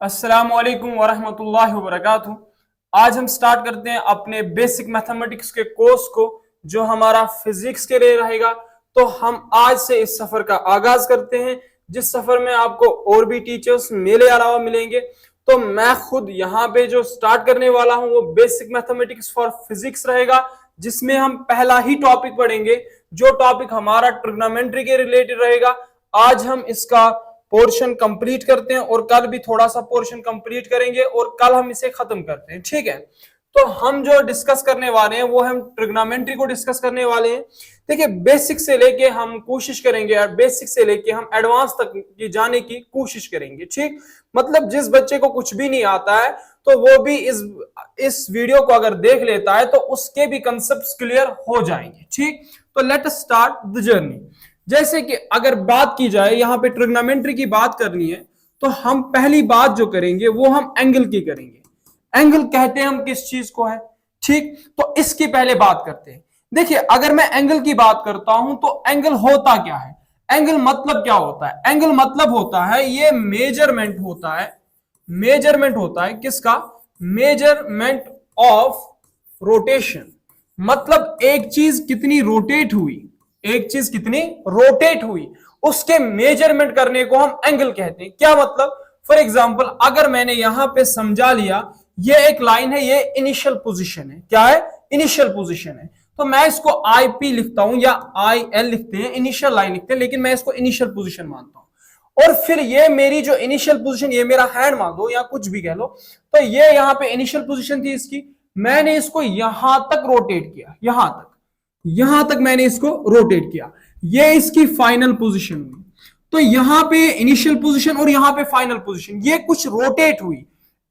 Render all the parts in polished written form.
अस्सलामुअलैकुम वरहमतुल्लाहि वबरकातुहू। आज हम स्टार्ट करते हैं अपने बेसिक मैथमेटिक्स के कोर्स को, जो हमारा फिजिक्स के लिए रहेगा। तो हम आज से इस सफर का आगाज करते हैं, जिस सफर में आपको और भी टीचर्स मेरे अलावा मिलेंगे। तो मैं खुद यहाँ पे जो स्टार्ट करने वाला हूँ वो बेसिक मैथमेटिक्स फॉर फिजिक्स रहेगा, जिसमें हम पहला ही टॉपिक पढ़ेंगे, जो टॉपिक हमारा ट्रिग्नोमेट्री के रिलेटेड रहेगा। आज हम इसका पोर्शन कंप्लीट करते हैं और कल भी थोड़ा सा पोर्शन कंप्लीट करेंगे और कल हम इसे खत्म करते हैं, ठीक है। तो हम जो डिस्कस करने वाले हैं वो हम ट्रिग्नोमेट्री को डिस्कस करने वाले हैं। देखिए, बेसिक से लेके हम कोशिश करेंगे यार, बेसिक से लेके हम एडवांस तक की जाने की कोशिश करेंगे, ठीक। मतलब जिस बच्चे को कुछ भी नहीं आता है तो वो भी इस वीडियो को अगर देख लेता है तो उसके भी कंसेप्ट क्लियर हो जाएंगे, ठीक। तो let us start the journey. जैसे कि अगर बात की जाए, यहां पे ट्रिग्नोमेट्री की बात करनी है, तो हम पहली बात जो करेंगे वो हम एंगल की करेंगे। एंगल कहते हैं हम किस चीज को है, ठीक। तो इसकी पहले बात करते हैं। देखिए, अगर मैं एंगल की बात करता हूं तो एंगल होता क्या है, एंगल मतलब क्या होता है। एंगल मतलब होता है, ये मेजरमेंट होता है। मेजरमेंट होता है किसका? Measurement of rotation. मतलब एक चीज कितनी रोटेट हुई, एक चीज कितनी रोटेट हुई, उसके मेजरमेंट करने को हम एंगल कहते हैं। क्या मतलब? फॉर एग्जांपल, अगर मैंने यहां पे समझा लिया ये एक लाइन है, ये इनिशियल पोजीशन है। क्या है? इनिशियल पोजीशन है। तो मैं इसको आई पी लिखता हूं या आई एल लिखते हैं, इनिशियल लाइन लिखते हैं, लेकिन मैं इसको इनिशियल पोजीशन मानता हूं। और फिर ये मेरी जो इनिशियल पोजीशन, ये मेरा हैंड मान दो या कुछ भी कह लो, तो ये यहां पे इनिशियल पोजीशन थी इसकी। मैंने इसको यहां तक रोटेट किया, यहां तक मैंने इसको रोटेट किया, ये इसकी फाइनल पोजीशन हुई। तो यहां पे इनिशियल पोजीशन और यहां पे फाइनल पोजीशन, ये कुछ रोटेट हुई।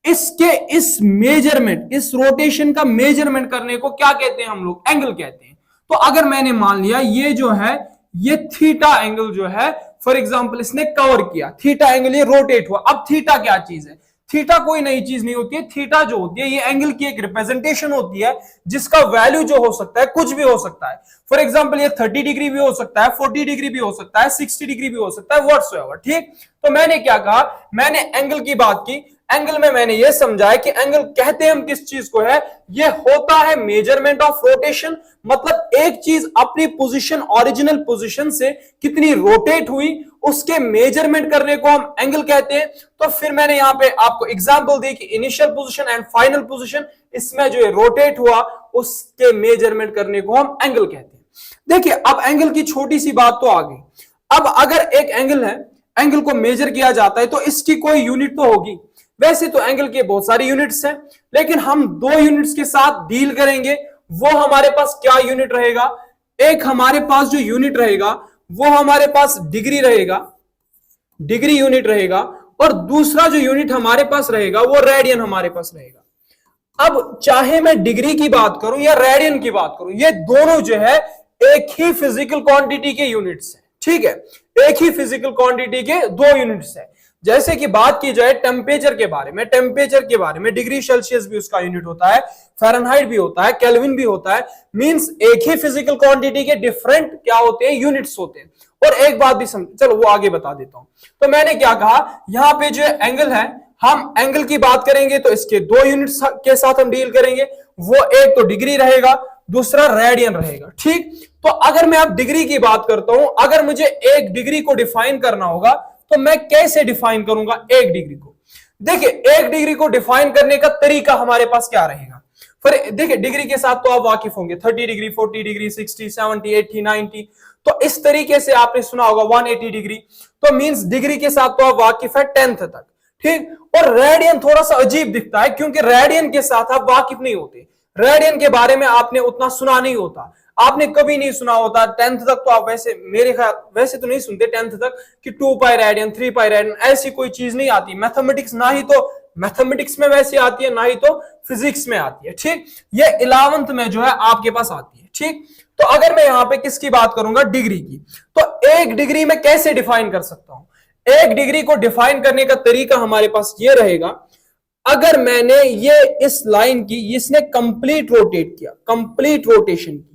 इसके इस मेजरमेंट, इस रोटेशन का मेजरमेंट करने को क्या कहते हैं हम लोग? एंगल कहते हैं। तो अगर मैंने मान लिया ये जो है, ये थीटा एंगल जो है, फॉर एग्जांपल इसने कवर किया थीटा एंगल, ये रोटेट हुआ। अब थीटा क्या चीज है? थीटा कोई नई चीज नहीं होती है। थीटा जो होती है ये एंगल की एक रिप्रेजेंटेशन होती है, जिसका वैल्यू जो हो सकता है कुछ भी हो सकता है। फॉर एग्जांपल ये 30 डिग्री भी हो सकता है, 40 डिग्री भी हो सकता है, 60 डिग्री भी हो सकता है, व्हाटसोएवर, ठीक। तो मैंने क्या कहा? मैंने एंगल की बात की। एंगल में मैंने ये समझाया कि एंगल कहते हैं हम किस चीज को है, ये होता है मेजरमेंट ऑफ रोटेशन। मतलब एक चीज अपनी पोजीशन, ओरिजिनल पोजीशन से कितनी रोटेट हुई, उसके मेजरमेंट करने को हम एंगल कहते हैं। तो फिर मैंने यहां पे आपको एग्जांपल दी कि initial position and final position, इसमें जो रोटेट हुआ उसके मेजरमेंट करने को हम एंगल कहते हैं। देखिए, अब एंगल की छोटी सी बात तो आ गई। अब अगर एक एंगल है, एंगल को मेजर किया जाता है तो इसकी कोई यूनिट तो होगी। वैसे तो एंगल के बहुत सारी यूनिट्स हैं, लेकिन हम दो यूनिट्स के साथ डील करेंगे। वो हमारे पास क्या यूनिट रहेगा? एक हमारे पास जो यूनिट रहेगा वो हमारे पास डिग्री रहेगा, डिग्री यूनिट रहेगा, और दूसरा जो यूनिट हमारे पास रहेगा वो रेडियन हमारे पास रहेगा। अब चाहे मैं डिग्री की बात करूं या रेडियन की बात करूं, ये दोनों जो है एक ही फिजिकल क्वांटिटी के यूनिट्स हैं, ठीक है। एक ही फिजिकल क्वांटिटी के दो यूनिट्स हैं। जैसे कि बात की जाए टेम्परेचर के बारे में, टेम्परेचर के बारे में डिग्री सेल्सियस भी उसका यूनिट होता है, फ़ारेनहाइट भी होता है, केल्विन भी होता है। मींस एक ही फिजिकल क्वांटिटी के डिफरेंट क्या होते हैं? यूनिट्स होते हैं। और एक बात भी समझ, चलो वो आगे बता देता हूं। तो मैंने क्या कहा, यहां पे जो एंगल है, हम एंगल की बात करेंगे तो इसके दो यूनिट्स के साथ हम डील करेंगे। वो एक तो डिग्री रहेगा, दूसरा रेडियन रहेगा, ठीक। तो अगर मैं अब डिग्री की बात करता हूं, अगर मुझे एक डिग्री को डिफाइन करना होगा तो मैं कैसे डिफाइन करूंगा एक डिग्री को? देखिए, एक डिग्री को डिफाइन करने का तरीका हमारे पास क्या रहेगा? फिर देखिए, डिग्री के साथ तो आप वाकिफ होंगे, 30 डिग्री, 40 डिग्री, 60, 70, 80, 90। तो इस तरीके से आपने सुना होगा 180 डिग्री। तो मींस डिग्री के साथ तो आप वाकिफ है 10th तक, ठीक। और रेडियन थोड़ा सा अजीब दिखता है, क्योंकि रेडियन के साथ आप वाकिफ नहीं होते। रेडियन के बारे में आपने उतना सुना नहीं होता, आपने कभी नहीं सुना होता। 10th तक तो आप वैसे, मेरे ख्याल वैसे तो नहीं सुनते 10th तक कि 2 पाई रेडियन, 3 पाई रेडियन, ऐसी कोई चीज नहीं आती। मैथमेटिक्स ना ही तो मैथमेटिक्स में वैसे आती है, ना ही तो फिजिक्स में आती है, ठीक। ये 11th में जो है आपके पास आती है, ठीक। तो अगर मैं यहां पे किसकी बात करूंगा? डिग्री की। तो एक डिग्री में कैसे डिफाइन कर सकता हूं? एक डिग्री को डिफाइन करने का तरीका हमारे पास ये रहेगा, अगर मैंने ये इस लाइन की, इसने कंप्लीट रोटेट किया, कंप्लीट रोटेशन की,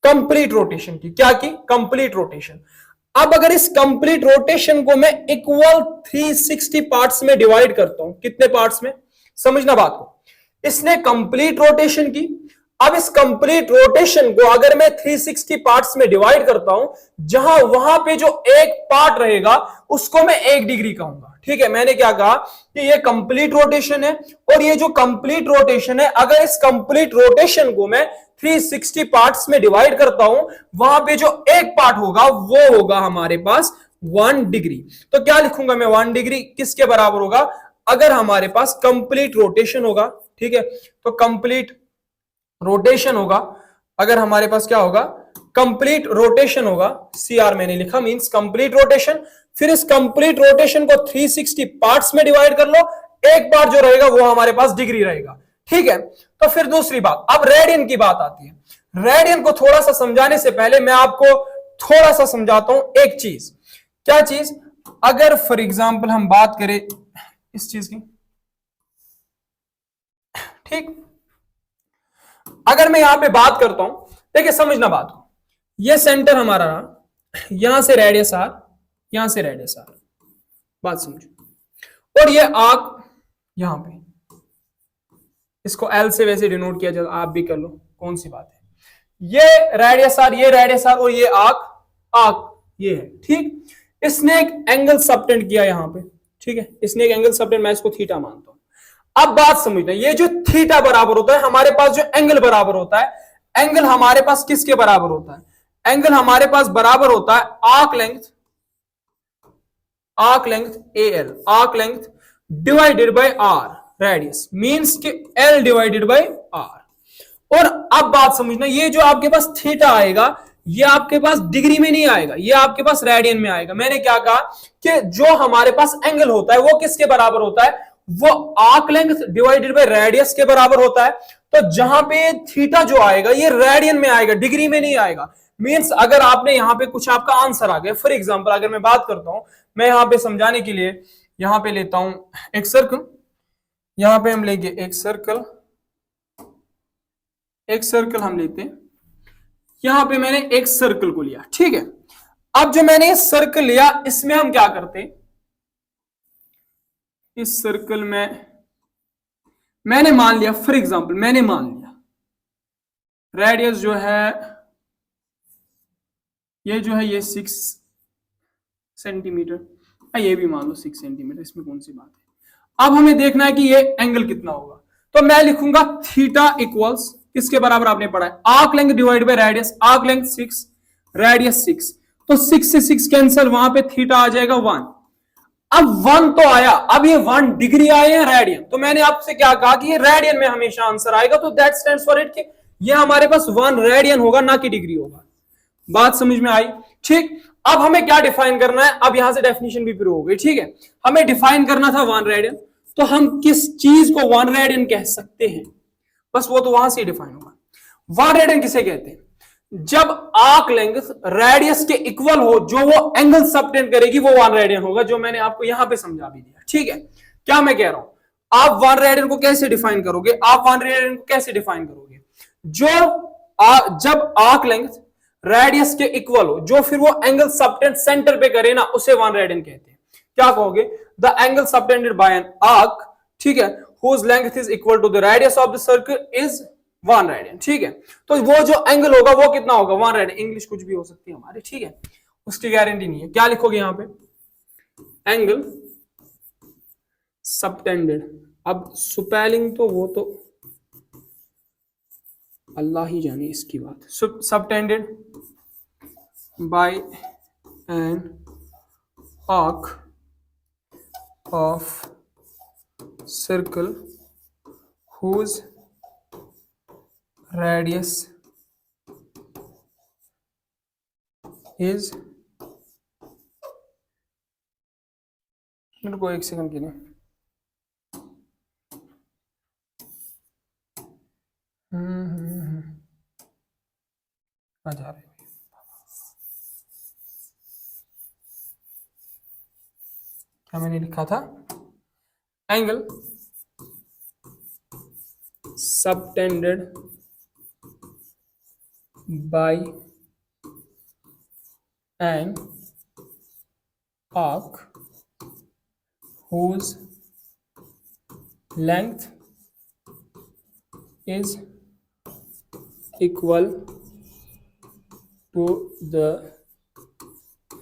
कंप्लीट रोटेशन की, क्या की? Complete rotation. अब अगर इस कंप्लीट रोटेशन को मैं इक्वल 360 पार्ट्स में डिवाइड करता हूं, कितने पार्ट्स में, समझना बात को। इसने कंप्लीट रोटेशन की, अब इस कंप्लीट रोटेशन को अगर मैं 360 पार्ट्स में डिवाइड करता हूं, जहां वहां पे जो एक पार्ट रहेगा उसको मैं 1 डिग्री कहूंगा। ठीक है, मैंने क्या कहा कि ये कंप्लीट रोटेशन है, और ये जो कंप्लीट रोटेशन है, अगर इस कंप्लीट रोटेशन को मैं 360 पार्ट्स में डिवाइड करता हूं, वहां पे जो एक पार्ट होगा वो होगा हमारे पास 1 डिग्री। तो क्या लिखूंगा मैं, 1 डिग्री किसके बराबर होगा, अगर हमारे पास कंप्लीट रोटेशन होगा। ठीक है, तो कंप्लीट रोटेशन होगा, अगर हमारे पास क्या होगा, कंप्लीट रोटेशन होगा, CR मैंने लिखा, मींस कंप्लीट रोटेशन। फिर इस कंप्लीट रोटेशन को 360 पार्ट्स में डिवाइड कर लो, एक पार्ट जो रहेगा वो हमारे पास डिग्री रहेगा। ठीक है, तो फिर दूसरी बात, अब रेडियन की बात आती है। रेडियन को थोड़ा सा समझाने से पहले मैं आपको थोड़ा सा समझाता हूं एक चीज। क्या चीज, अगर फॉर एग्जाम्पल हम बात करें इस चीज की, ठीक, अगर मैं यहां पे बात करता हूं, देखिए समझना बात को, ये सेंटर हमारा रहा, यहां से रेडियस आर, यहां से रेडियस आर, बात समझो, और ये आर्क यहां पे, इसको एल से वैसे डिनोट किया जाता, आप भी कर लो, कौन सी बात है, ये रेडियस आर, ये रेडियस आर, और ये आर्क, आर्क ये है। ठीक, इसने एक एंगल सबटेंड किया यहां पे। ठीक है, इसने एक एंगल सबटेंड, मैं इसको थीटा मानता हूं। अब बात समझना, ये जो थीटा बराबर होता है, हमारे पास जो एंगल बराबर होता है, एंगल हमारे पास किसके बराबर होता है, एंगल हमारे पास बराबर होता है arc length, arc length AL, arc length divided by R, radius, means कि L डिवाइडेड बाय आर। और अब बात समझना, ये जो आपके पास थीटा आएगा, ये आपके पास डिग्री में नहीं आएगा, ये आपके पास रेडियन में आएगा। मैंने क्या कहा कि जो हमारे पास एंगल होता है वो किसके बराबर होता है, वो arc length divided by radius के बराबर होता है। तो जहां पे थीटा जो आएगा ये रेडियन में आएगा, डिग्री में नहीं आएगा। मींस अगर आपने यहां पे कुछ आपका आंसर आ गया, फॉर एग्जांपल अगर मैं बात करता हूं, मैं यहां पे समझाने के लिए यहां पे लेता हूं एक सर्कल, यहां पे हम लेंगे एक सर्कल, एक सर्कल हम लेते हैं, यहां पे मैंने एक सर्कल को लिया। ठीक है, अब जो मैंने सर्कल लिया, इसमें हम क्या करते हैं, इस सर्कल में मैंने मान लिया, फॉर एग्जांपल मैंने मान लिया रेडियस जो है, ये जो है ये 6 सेंटीमीटर, ये भी मान लो 6 सेंटीमीटर, इसमें कौन सी बात है। अब हमें देखना है कि ये एंगल कितना होगा, तो मैं लिखूंगा थीटा इक्वल्स किसके बराबर, आपने पढ़ा है arc length divide by radius, arc length 6, radius 6, तो 6 से 6 कैंसिल, वहां पे थीटा आ जाएगा 1। अब 1 तो आया, अब ये 1 डिग्री आए हैं रेडियन, तो मैंने आपसे क्या कहा कि ये रेडियन में हमेशा आंसर आएगा, तो दैट स्टैंड्स फॉर इट कि ये हमारे पास 1 रेडियन होगा, ना कि डिग्री होगा। बात समझ में आई। ठीक, अब हमें क्या डिफाइन करना है, अब यहां से डेफिनेशन भी प्रूव हो गई। ठीक है, हमें डिफाइन करना था 1 रेडियन, तो हम किस चीज को 1 रेडियन कह सकते हैं, बस वो तो वहां से डिफाइन होगा। 1 रेडियन किसे कहते हैं, जब आर्क लेंथ रेडियस के इक्वल हो, जो वो एंगल सबटेंड करेगी वो 1 रेडियन होगा, जो मैंने आपको यहां पे समझा भी दिया। ठीक है, क्या मैं कह रहा हूं, आप 1 रेडियन को कैसे डिफाइन करोगे, आप 1 रेडियन को कैसे डिफाइन करोगे, जब आर्क लेंथ रेडियस के इक्वल हो, जो फिर वो एंगल सबटेंड सेंटर पे करे ना, उसे 1 रेडियन कहते हैं। क्या कहोगे, the angle subtended by an arc, ठीक है, whose length is equal to the radius of the circle is 1 radian. ठीक है, तो वो जो एंगल होगा वो कितना होगा, 1 रेडियन। इंग्लिश कुछ भी हो सकती है हमारी, ठीक है, उसकी गारंटी नहीं है। क्या लिखोगे यहां पे, एंगल सबटेंडेड, अब स्पेलिंग तो वो तो अल्लाह ही जाने इसकी बात, subtended by an arc of circle whose radius is, मेरे को एक सेकंड के लिए आ जा रहे, क्या मैंने लिखा था, angle subtended by an arc whose length is equal to the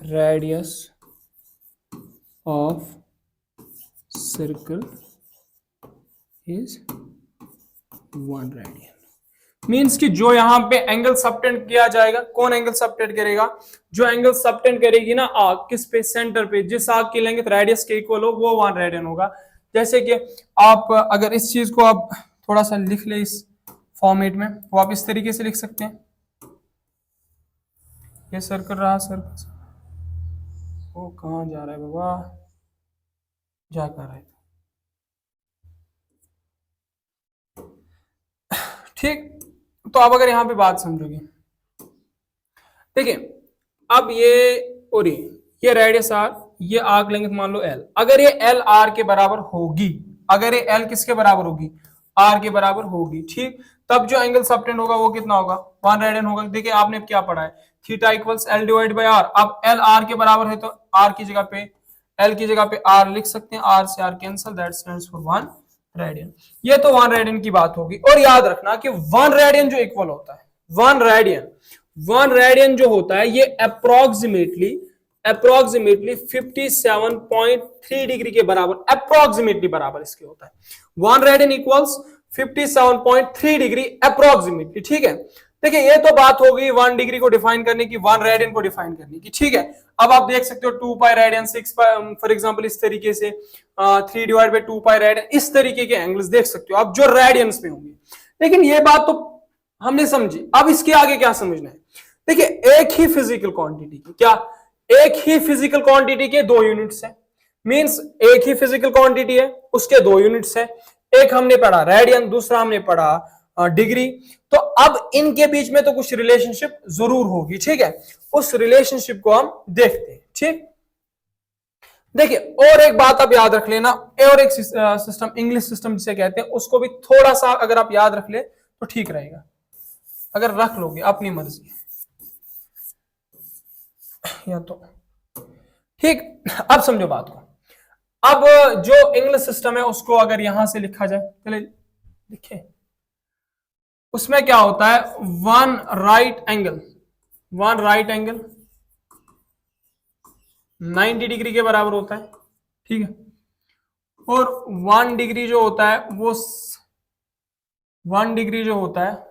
radius of circle is 1 radian. Means कि जो यहां पे एंगल सबटेंड किया जाएगा, कौन एंगल सबटेंड करेगा? जो एंगल सबटेंड करेगी ना आर्क, किस पे? सेंटर पे। जिस आर्क की लेंथ रेडियस के इक्वल हो वो 1 रेडियन होगा। जैसे कि आप अगर इस चीज को आप थोड़ा सा लिख ले इस फॉर्मेट में, वो आप इस तरीके से लिख सकते हैं, ये सर्कल रहा, सर्कल वो कहां जा रहा है बाबा, जा कर रहा है, ठीक। तो अब अगर यहां पे बात समझोगे, देखिए अब ये और ये रेडियस आर, ये आर्क लेंथ मान लो एल, अगर ये एल आर के बराबर होगी, अगर ये एल किसके बराबर होगी? आर के बराबर होगी, ठीक। तब जो एंगल सबटेंड होगा वो कितना होगा? 1 रेडियन होगा। देखिए आपने क्या पढ़ा है, theta equals L divide by R. अब एल आर के बराबर है तो आर की जगह पे, एल की जगह पे आर लिख सकते हैं, आर से R cancel, that stands for 1 radian. ये तो 1 रेडियन की बात होगी। और याद रखना कि 1 रेडियन जो इक्वल होता है, 1 रेडियन जो होता है ये अप्रोक्सीमेटली 57.3 डिग्री के बराबर, अप्रोक्सीमेटली बराबर इसके होता है। 1 रेडियन इक्वल्स 57.3 डिग्री अप्रोक्सीमेटली, ठीक है। देखिए ये तो बात हो गई 1 डिग्री को डिफाइन करने की, 1 रेडियन को डिफाइन करने की, ठीक है। अब आप देख सकते हो 2 pi radian, 6 pi, for example इस तरीके से 3 डिवाइड बाय 2 पाई रेडियन, इस तरीके के एंगल्स देख सकते हो आप जो रेडियंस में होंगे। लेकिन ये बात तो हमने समझी, अब इसके आगे क्या समझना है? देखिए एक ही फिजिकल क्वांटिटी की, क्या एक ही फिजिकल क्वांटिटी के 2 यूनिट्स है, मींस एक ही फिजिकल क्वांटिटी है उसके 2 यूनिट्स है, एक हमने पढ़ा रेडियन, दूसरा हमने पढ़ा डिग्री। तो अब इनके बीच में तो कुछ रिलेशनशिप जरूर होगी, ठीक है। उस रिलेशनशिप को हम देखते हैं, ठीक। देखिए और एक बात आप याद रख लेना, और एक सिस्टम, इंग्लिश सिस्टम जिसे कहते हैं, उसको भी थोड़ा सा अगर आप याद रख ले तो ठीक रहेगा, अगर रख लोगे अपनी मर्जी या तो ठीक। अब समझो बात को। अब जो इंग्लिश सिस्टम है उसको अगर यहां से लिखा जाए, चले लिखे, उसमें क्या होता है? 1 राइट एंगल 90 डिग्री के बराबर होता है, ठीक है। और 1 डिग्री जो होता है वो 1 डिग्री जो होता है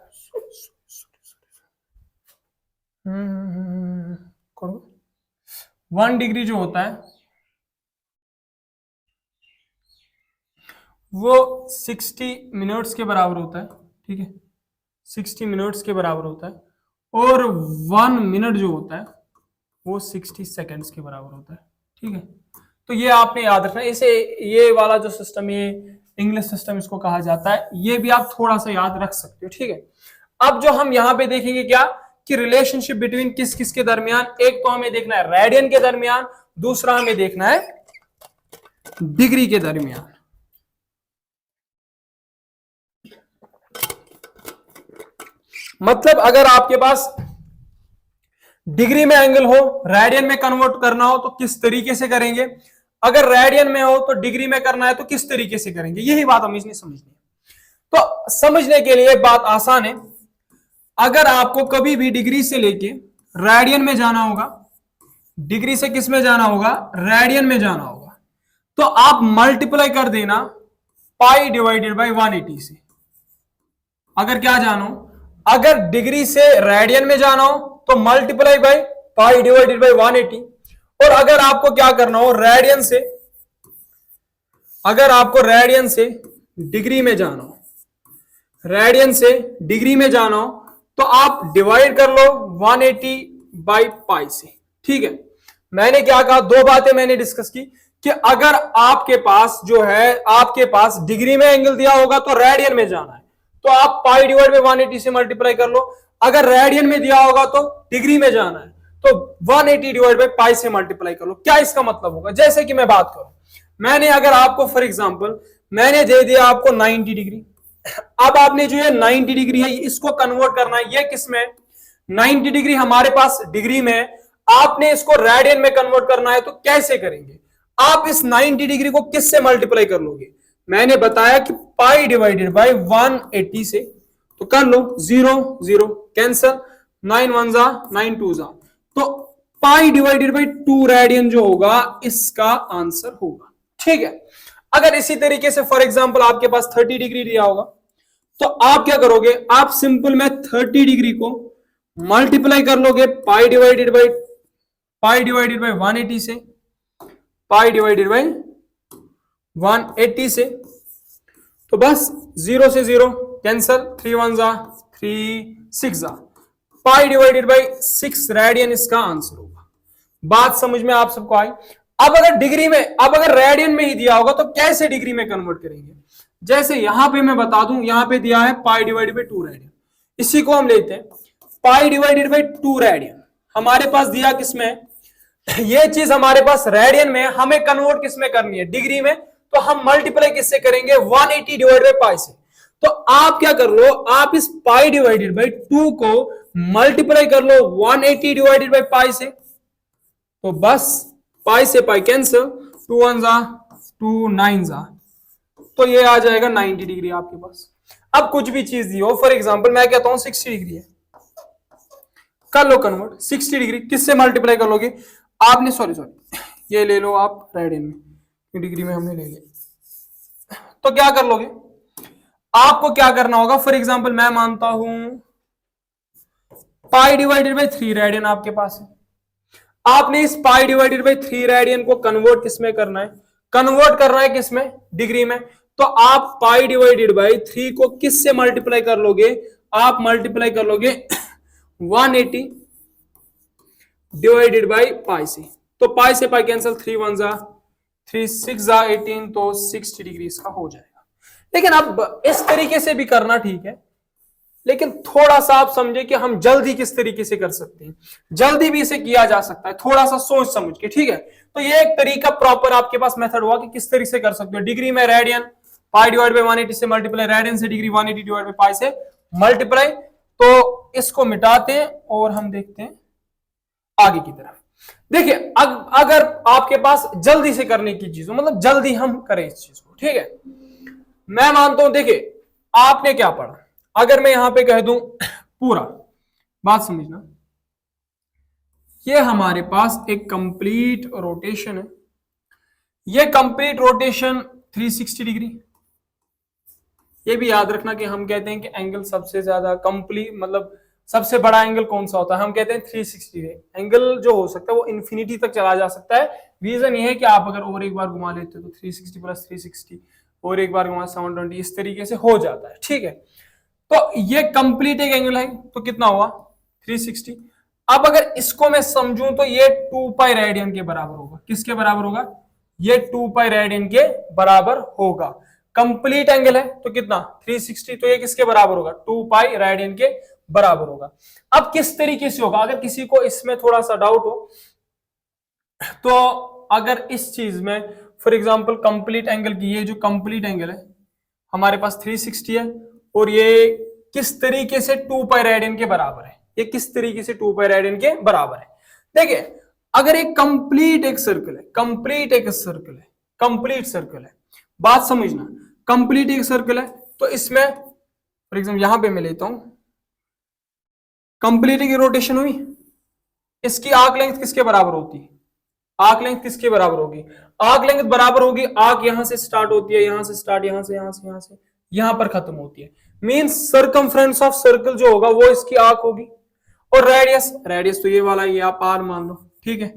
1 डिग्री जो होता है वो 60 मिनट्स के बराबर होता है, ठीक है। 60 मिनट्स के बराबर होता है। और 1 मिनट जो होता है वो 60 सेकेंड्स के बराबर होता है, ठीक है। तो ये आपने याद रखना है। इसे ये वाला जो सिस्टम, ये इंग्लिश सिस्टम इसको कहा जाता है, ये भी आप थोड़ा सा याद रख सकते हो, ठीक है। अब जो हम यहां पे देखेंगे क्या कि रिलेशनशिप बिटवीन किस किस के दरमियान, एक तो हमें देखना है रेडियन के दरमियान, दूसरा हमें देखना है डिग्री के दरमियान। मतलब अगर आपके पास डिग्री में एंगल हो, रेडियन में कन्वर्ट करना हो तो किस तरीके से करेंगे, अगर रेडियन में हो तो डिग्री में करना है तो किस तरीके से करेंगे, यही बात हमें इसमें समझनी है। तो समझने के लिए बात आसान है। अगर आपको कभी भी डिग्री से लेके रेडियन में जाना होगा, डिग्री से किस में जाना होगा? रेडियन में जाना होगा, तो आप मल्टीप्लाई कर देना पाई डिवाइडेड बाय 180 से। अगर क्या जानो, अगर डिग्री से रेडियन में जाना हो तो multiply by pi divided by 180। और अगर आपको क्या करना हो, रेडियन से, अगर आपको रेडियन से डिग्री में जाना हो, रेडियन से डिग्री में जाना हो तो आप डिवाइड कर लो 180 बाय पाई से, ठीक है। मैंने क्या कहा, 2 बातें मैंने डिस्कस की कि अगर आपके पास जो है, आपके पास डिग्री में एंगल दिया होगा तो रेडियन में जाना है, तो आप पाई डिवाइड बाय 180 से मल्टीप्लाई कर लो। अगर रेडियन में दिया होगा तो डिग्री में जाना है, तो 180 डिवाइड बाय पाई से मल्टीप्लाई कर लो। क्या इसका मतलब होगा? जैसे कि मैं बात करूं, मैंने अगर आपको फॉर एग्जांपल मैंने दे दिया आपको 90 डिग्री, अब आपने जो है 90 डिग्री है इसको कन्वर्ट करना है, ये किस में? 90 डिग्री हमारे पास डिग्री में, आपने इसको रेडियन में कन्वर्ट करना है तो कैसे करेंगे? आप इस 90 डिग्री को किससे मल्टीप्लाई कर लोगे? मैंने बताया कि पाई डिवाइडेड बाय 180 से, तो कर लो, 0 0 कैंसल, 9 1 जा 9 2 जा, तो पाई डिवाइडेड बाय 2 रेडियन जो होगा इसका आंसर होगा। ठीक है, अगर इसी तरीके से फॉर एग्जांपल आपके पास 30 डिग्री दिया होगा तो आप क्या करोगे? आप सिंपल में 30 डिग्री को मल्टीप्लाई कर लोगे पाई डिवाइडेड बाय 180 से, पाई डिवाइडेड बाय 180 से, तो बस 0 से 0 कैंसल, 3 1 जा 3 6 जा, पाई डिवाइडेड बाय 6 रेडियन इसका आंसर होगा। बात समझ में आप सबको आई? अब अगर डिग्री में, अब अगर रेडियन में ही दिया होगा तो कैसे डिग्री में कन्वर्ट करेंगे? जैसे यहां पे मैं बता दूं, यहां पे दिया है पाई डिवाइडेड बाय 2 रेडियन, इसी को हम लेते हैं पाई डिवाइडेड बाय 2 रेडियन। हमारे पास दिया किसमें? ये चीज हमारे पास रेडियन में, हमें कन्वर्ट किसमें करनी है? डिग्री में। तो हम मल्टीप्लाई किससे करेंगे? 180 डिवाइड बाय पाई से। तो आप क्या कर लो, आप इस पाई डिवाइडेड बाय 2 को मल्टीप्लाई कर लो 180 डिवाइडेड बाय पाई से, तो बस पाई से पाई कैंसिल, 2 1 जा 2 9 जा, तो ये आ जाएगा 90 डिग्री आपके पास। अब कुछ भी चीज दी हो, फॉर एग्जांपल मैं कहता हूं 60 डिग्री है, कर लो कन्वर्ट। 60 डिग्री किससे मल्टीप्लाई कर लोगे? आपने सॉरी ये ले लो आप रेडियन में, डिग्री में हमने ले लिया, तो क्या कर लोगे? आपको क्या करना होगा? फॉर एग्जांपल मैं मानता हूं पाई डिवाइडेड बाय 3 रेडियन आपके पास है। आपने इस पाई डिवाइडेड बाय 3 रेडियन को कन्वर्ट किसमें करना है? कन्वर्ट करना है किसमें? डिग्री में। तो आप पाई डिवाइडेड बाय 3 को किससे मल्टीप्लाई कर लोगे? आप मल्टीप्लाई कर लोगे 180 डिवाइडेड बाय पाई से, तो पाई से पाई कैंसिल, 3 1 जा 3 6 जा 18, तो 60 डिग्री इसका हो जाएगा। लेकिन अब इस तरीके से भी करना ठीक है, लेकिन थोड़ा सा आप समझे कि हम जल्दी किस तरीके से कर सकते हैं। जल्दी भी इसे किया जा सकता है, थोड़ा सा सोच समझ के। ठीक है, तो ये एक तरीका प्रॉपर आपके पास मेथड हुआ कि किस तरीके से कर सकते हो। डिग्री में रेडियन, पाई डिवाइड बाय 180 से मल्टीप्लाई, रेडियन से डिग्री 180 डिवाइड बाय पाई से मल्टीप्लाई। तो इसको मिटाते हैं और हम देखते हैं आगे की तरफ। देखिए, अगर आपके पास जल्दी से करने की चीज हो, मतलब जल्दी हम करें इस चीज को, ठीक है, मैं मानता हूं, देखिए आपने क्या पढ़ा, अगर मैं यहां पे कह दूं पूरा, बात समझना, ये हमारे पास एक कंप्लीट रोटेशन है, ये कंप्लीट रोटेशन 360 डिग्री। ये भी याद रखना कि हम कहते हैं कि एंगल सबसे ज्यादा कंप्लीट, मतलब सबसे बड़ा एंगल कौन सा होता है? हम कहते हैं 360 है। एंगल जो हो सकता है वो इन्फिनिटी तक चला जा सकता है। रीजन ये है कि आप अगर और एक बार घुमा लेते हो तो 360 प्लस 360 और एक बार घुमा 720, इस तरीके से हो जाता है। ठीक है, तो ये कंप्लीट एक एंगल है, तो कितना हुआ? 360। अब अगर इसको मैं समझूं तो ये 2 पाई रेडियन के बराबर होगा। किसके बराबर होगा? ये 2 पाई रेडियन के बराबर होगा। कंप्लीट एंगल है तो कितना? 360, तो ये किसके बराबर होगा? 2 पाई रेडियन के बराबर होगा। अब किस तरीके से होगा? अगर किसी को इसमें थोड़ा सा डाउट हो तो अगर इस चीज में फॉर एग्जांपल कंप्लीट एंगल की, ये जो कंप्लीट एंगल है हमारे पास 360 है और ये किस तरीके से 2 पाई रेडियन के बराबर है, ये किस तरीके से 2 पाई रेडियन के बराबर है। देखिए, अगर एक कंप्लीट एक सर्कल है, कंप्लीट एक सर्कल है, कंप्लीट सर्कल है, बात समझना, कंप्लीट एक सर्कल है, तो इसमें फॉर एग्जांपल यहां पे मैं लेता हूं कंप्लीट की रोटेशन हुई, इसकी आर्क लेंथ किसके बराबर होती है? आर्क लेंथ किसके बराबर होगी? आर्क लेंथ बराबर होगी, आर्क यहां से स्टार्ट होती है, यहां से स्टार्ट, यहां से यहां पर खत्म होती है। मींस सर्कमफ्रेंस ऑफ सर्कल जो होगा वो इसकी आर्क होगी। और रेडियस, रेडियस तो ये वाला, ये आप आर मान लो, ठीक है,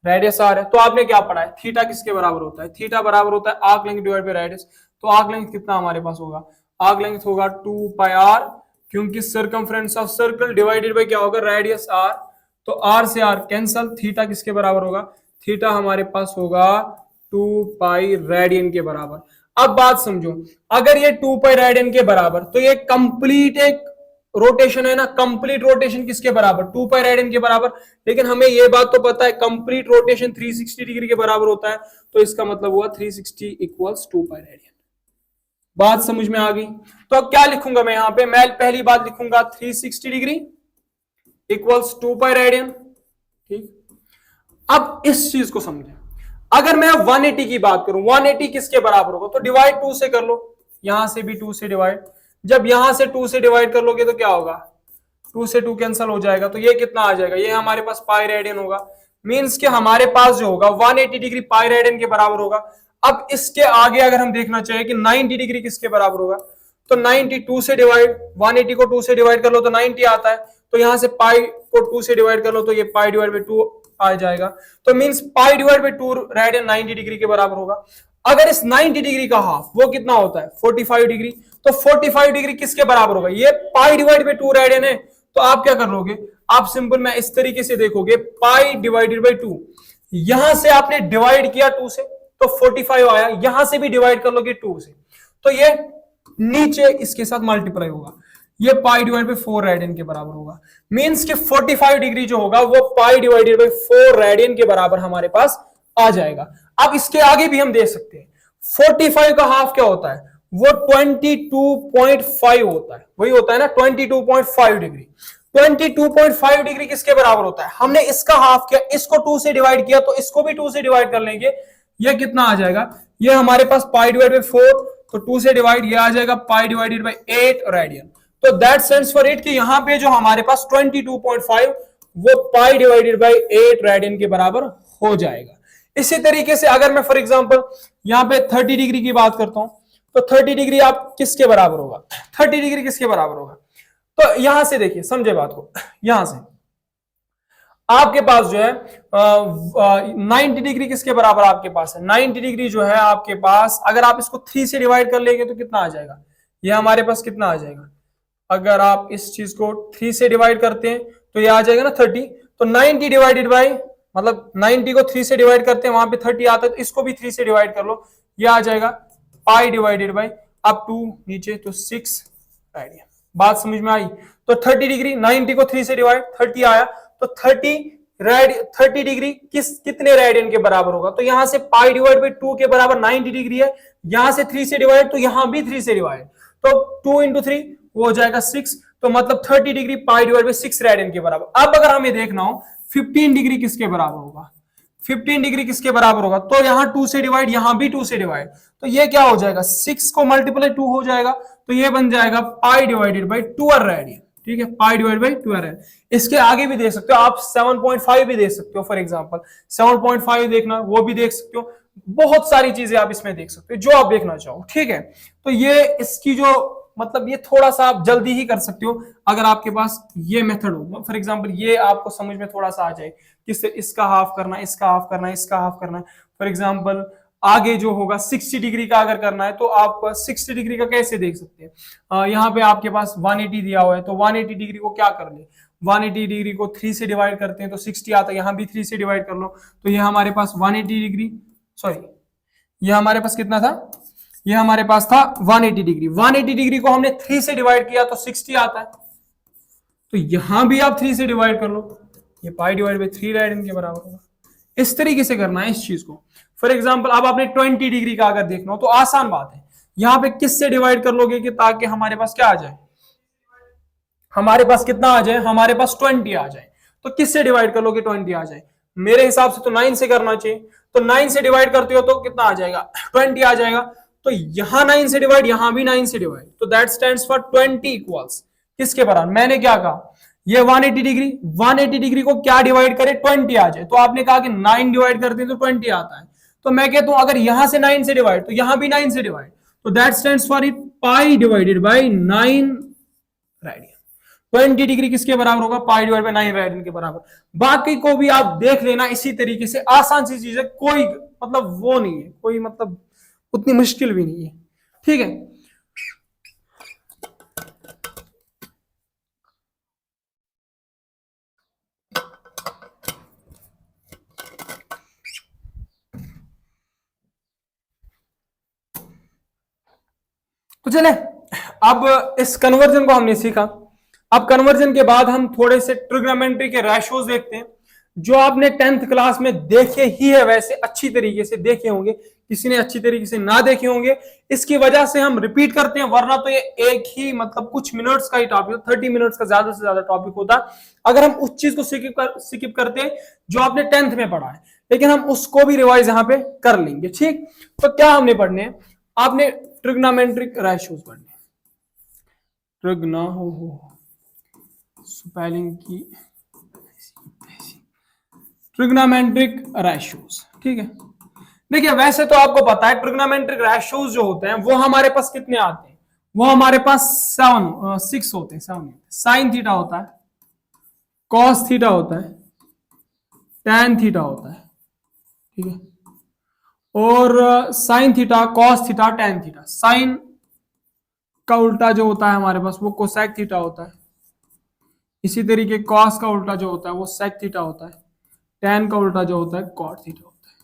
रेडियस आर है। तो आपने क्या पढ़ा है? थीटा किसके बराबर होता है? थीटा बराबर होता है arc length divide by radius. तो आर्क लेंथ कितना हमारे पास होगा? आर्क लेंथ होगा 2 पाई आर, क्योंकि circumference of circle divided by क्या होगा? Radius R. तो आर से आर कैंसल, थीटा किसके बराबर होगा? थीटा हमारे पास होगा 2 पाई रेडियन के बराबर। अब बात समझो, अगर ये 2 पाई रेडियन के बराबर, तो ये कंप्लीट एक रोटेशन है ना, कंप्लीट रोटेशन किसके बराबर? 2 पाई रेडियन के बराबर। लेकिन हमें ये बात तो पता है कंप्लीट रोटेशन 360 डिग्री के बराबर होता है, तो इसका मतलब हुआ 360 इक्वल्स 2 पाई रेडियन। बात समझ में आ गई? तो अब क्या लिखूंगा मैं यहां पे? मैं पहली बात लिखूंगा 360 डिग्री इक्वल्स 2 पाई रेडियन, ठीक। अब इस चीज को समझें, अगर मैं 180 की बात करूं, 180 किसके बराबर होगा, तो डिवाइड 2 से कर लो, यहां से भी 2 से डिवाइड, जब यहां से 2 से डिवाइड कर लोगे तो क्या होगा, 2 से 2 कैंसिल हो जाएगा, तो ये कितना आ जाएगा, ये हमारे पास पाई रेडियन होगा। मींस कि हमारे पास जो होगा 180 डिग्री पाई रेडियन के बराबर होगा। अब इसके आगे अगर हम देखना चाहें कि 90 डिग्री किसके बराबर होगा, तो 90 2 से डिवाइड, 180 को 2 से डिवाइड कर लो तो 90 आता है, तो यहां से पाई को 2 से डिवाइड कर लो तो ये पाई डिवाइड बाई 2 आ जाएगा। तो means pi divide by 2 radian 90 degree के बराबर होगा। अगर इस 90 डिग्री का हाफ वो कितना होता है 45 डिग्री, तो 45 डिग्री किसके बराबर होगा, ये पाई डिवाइड बाई 2 रेडियन है। तो आप क्या कर लोगे, आप सिंपल मैं इस तरीके से देखोगे, पाई डिवाइडेड बाई 2, यहां से आपने डिवाइड किया 2 से तो 45 आया, यहां से भी डिवाइड कर लोगे 2 से, तो ये नीचे इसके साथ मल्टीप्लाई होगा, ये पाई डिवाइड बाई 4 रेडियन के बराबर होगा। मींस कि 45 डिग्री जो होगा वो पाई डिवाइडेड बाई 4 रेडियन के बराबर हमारे पास आ जाएगा। अब इसके आगे भी हम देख सकते हैं 45 का हाफ क्या होता है, वो 22.5 होता है, वही होता है ना 22.5 डिग्री। 22.5 डिग्री किसके बराबर होता है, हमने इसका हाफ किया, इसको 2 से डिवाइड किया, तो इसको भी 2 से डिवाइड कर लेंगे, ये कितना आ जाएगा, ये हमारे पास पाई डिवाइड बाई 4, तो 2 से डिवाइड, ये आ जाएगा पाई डिवाइडेड बाई 8 रेडियन। तो दैट सेंस फॉर इट कि यहां पे जो हमारे पास 22.5 वो पाई डिवाइडेड बाई 8 रेडियन के बराबर हो जाएगा। इसी तरीके से अगर मैं फॉर एग्जांपल यहां पे 30 डिग्री की बात करता हूं, तो 30 डिग्री आप किसके बराबर होगा, 30 डिग्री किसके बराबर होगा, तो यहां से देखिए समझे बात को, यहां से आपके पास जो है 90 डिग्री किसके बराबर आपके पास है, 90 डिग्री जो है आपके पास, अगर आप इसको 3 से डिवाइड कर लेंगे तो कितना आ जाएगा, ये हमारे पास कितना आ जाएगा, अगर आप इस चीज को 3 से डिवाइड करते हैं तो ये आ जाएगा ना 30, तो 90 डिवाइडेड बाई, मतलब 90 को 3 से डिवाइड करते हैं वहां पे 30 आता है, तो इसको भी 3 से डिवाइड कर लो, ये आ जाएगा pi divided by up to नीचे तो 6 रेडियन। बात समझ में आई, तो 30 डिग्री 90 को 3 से डिवाइड 30 आया, तो 30 डिग्री कितने रेडियन के बराबर होगा, तो यहां से पाई डिवाइड बाई 2 के बराबर 90 डिग्री है, यहां से 3 से डिवाइड, तो यहां भी 3 से डिवाइड, तो 2 इंटू 3 वो हो जाएगा 6, तो मतलब 30 degree pi divide by 6 radian के बराबर। अब अगर हमें देखना हो 15 डिग्री किसके बराबर होगा, 15 डिग्री किसके बराबर होगा, तो यहां 2 से डिवाइड, यहां भी 2 से डिवाइड, तो ये क्या हो जाएगा 6 को मल्टीप्लाई 2 हो जाएगा, तो ये बन जाएगा पाई डिवाइडेड बाई 12 रेडियन। ठीक है, पाई डिवाइड बाई 12 रेडियन। इसके आगे भी देख सकते हो आप, 7.5 भी देख सकते हो, फॉर एग्जांपल 7.5 देखना, वो भी देख सकते हो, बहुत सारी चीजें आप इसमें देख सकते हो जो आप देखना चाहो। ठीक है, तो ये इसकी जो मतलब ये थोड़ा सा आप जल्दी ही कर सकते हो अगर आपके पास ये मेथड हो। फॉर एग्जांपल ये आपको समझ में थोड़ा सा आ जाए किससे, इसका हाफ करना, इसका हाफ करना, इसका हाफ करना है। फॉर एग्जांपल आगे जो होगा 60 डिग्री का अगर करना है तो आप 60 डिग्री का कैसे देख सकते हैं, यहाँ पे आपके पास 180 दिया हुआ है, तो 180 डिग्री को क्या कर ले, 180 डिग्री को 3 से डिवाइड करते हैं तो 60 आता है, यहाँ भी 3 से डिवाइड कर लो, तो ये हमारे पास 180 डिग्री, सॉरी ये हमारे पास कितना था, ये हमारे पास था 180 डिग्री। 180 डिग्री को हमने 3 से डिवाइड किया तो 60 आता है, तो यहां भी आप 3 से डिवाइड कर लो, ये पाई डिवाइड बाई 3 रेडियन के बराबर होगा। इस तरीके से करना है इस चीज को। फॉर एग्जांपल अब आपने 20 डिग्री का अगर देखना हो तो आसान बात है, यहां पे किससे डिवाइड कर लोगे कि ताकि हमारे पास क्या आ जाए, हमारे पास कितना आ जाए, हमारे पास 20 आ जाए, तो किससे डिवाइड कर लोगे 20 आ जाए, मेरे हिसाब से तो 9 से करना चाहिए, तो 9 से डिवाइड करते हो तो कितना आ जाएगा 20 आ जाएगा, तो यहां 9 से डिवाइड, यहां भी 9 से डिवाइड, तो दैट स्टैंड्स फॉर 20 इक्वल्स किसके बराबर, मैंने क्या कहा, ये 180 डिग्री, 180 डिग्री को क्या डिवाइड करे 20 आ जाए, तो आपने कहा कि 9 डिवाइड करते हैं तो 20 आता है, तो मैं कहता हूं अगर यहां से 9 से डिवाइड तो यहां भी 9 से डिवाइड, तो that stands for it pi divided by 9 radian. 20 degree किसके बराबर होगा, पाई डिवाइड बाय 9 रेडियन के बराबर। बाकी को भी आप देख लेना इसी तरीके से, आसान सी चीज है, कोई मतलब वो नहीं है, कोई मतलब उतनी मुश्किल भी नहीं है। ठीक है, तो चले अब इस कन्वर्जन को हमने सीखा। अब कन्वर्जन के बाद हम थोड़े से ट्रिग्नोमेट्री के रेशोज देखते हैं, जो आपने 10th क्लास में देखे ही है, वैसे अच्छी तरीके से देखे होंगे किसी ने अच्छी तरीके से ना देखे होंगे, इसकी वजह से हम रिपीट करते हैं, वरना तो ये एक ही मतलब कुछ मिनट्स का ही टॉपिक, 30 मिनट्स का ज्यादा से ज्यादा टॉपिक होता, अगर हम उस चीज को स्किप करते हैं जो आपने 10th में पढ़ा है, लेकिन हम उसको भी रिवाइज यहाँ पे कर लेंगे। ठीक, तो क्या हमने पढ़ने हैं, आपने ट्रिग्नोमेट्रिक रेशियोज पढ़ने, स्पेलिंग की ट्रिग्नोमेट्रिक रेशियोज। ठीक है, देखिए वैसे तो आपको पता है ट्रिग्नोमेट्रिक रेशियोज जो होते हैं वो हमारे पास कितने आते हैं, वो हमारे पास 6 होते हैं, 7। साइन थीटा होता है, कॉस थीटा होता है, टैन थीटा होता है, ठीक है, और sine theta, cos theta, tan theta. Sine का उल्टा जो होता है हमारे पास वो कोसेक थीटा होता है, इसी तरीके कॉस का उल्टा जो होता है वो सेक थीटा होता है, टैन का उल्टा जो होता है कॉट थीटा होता है।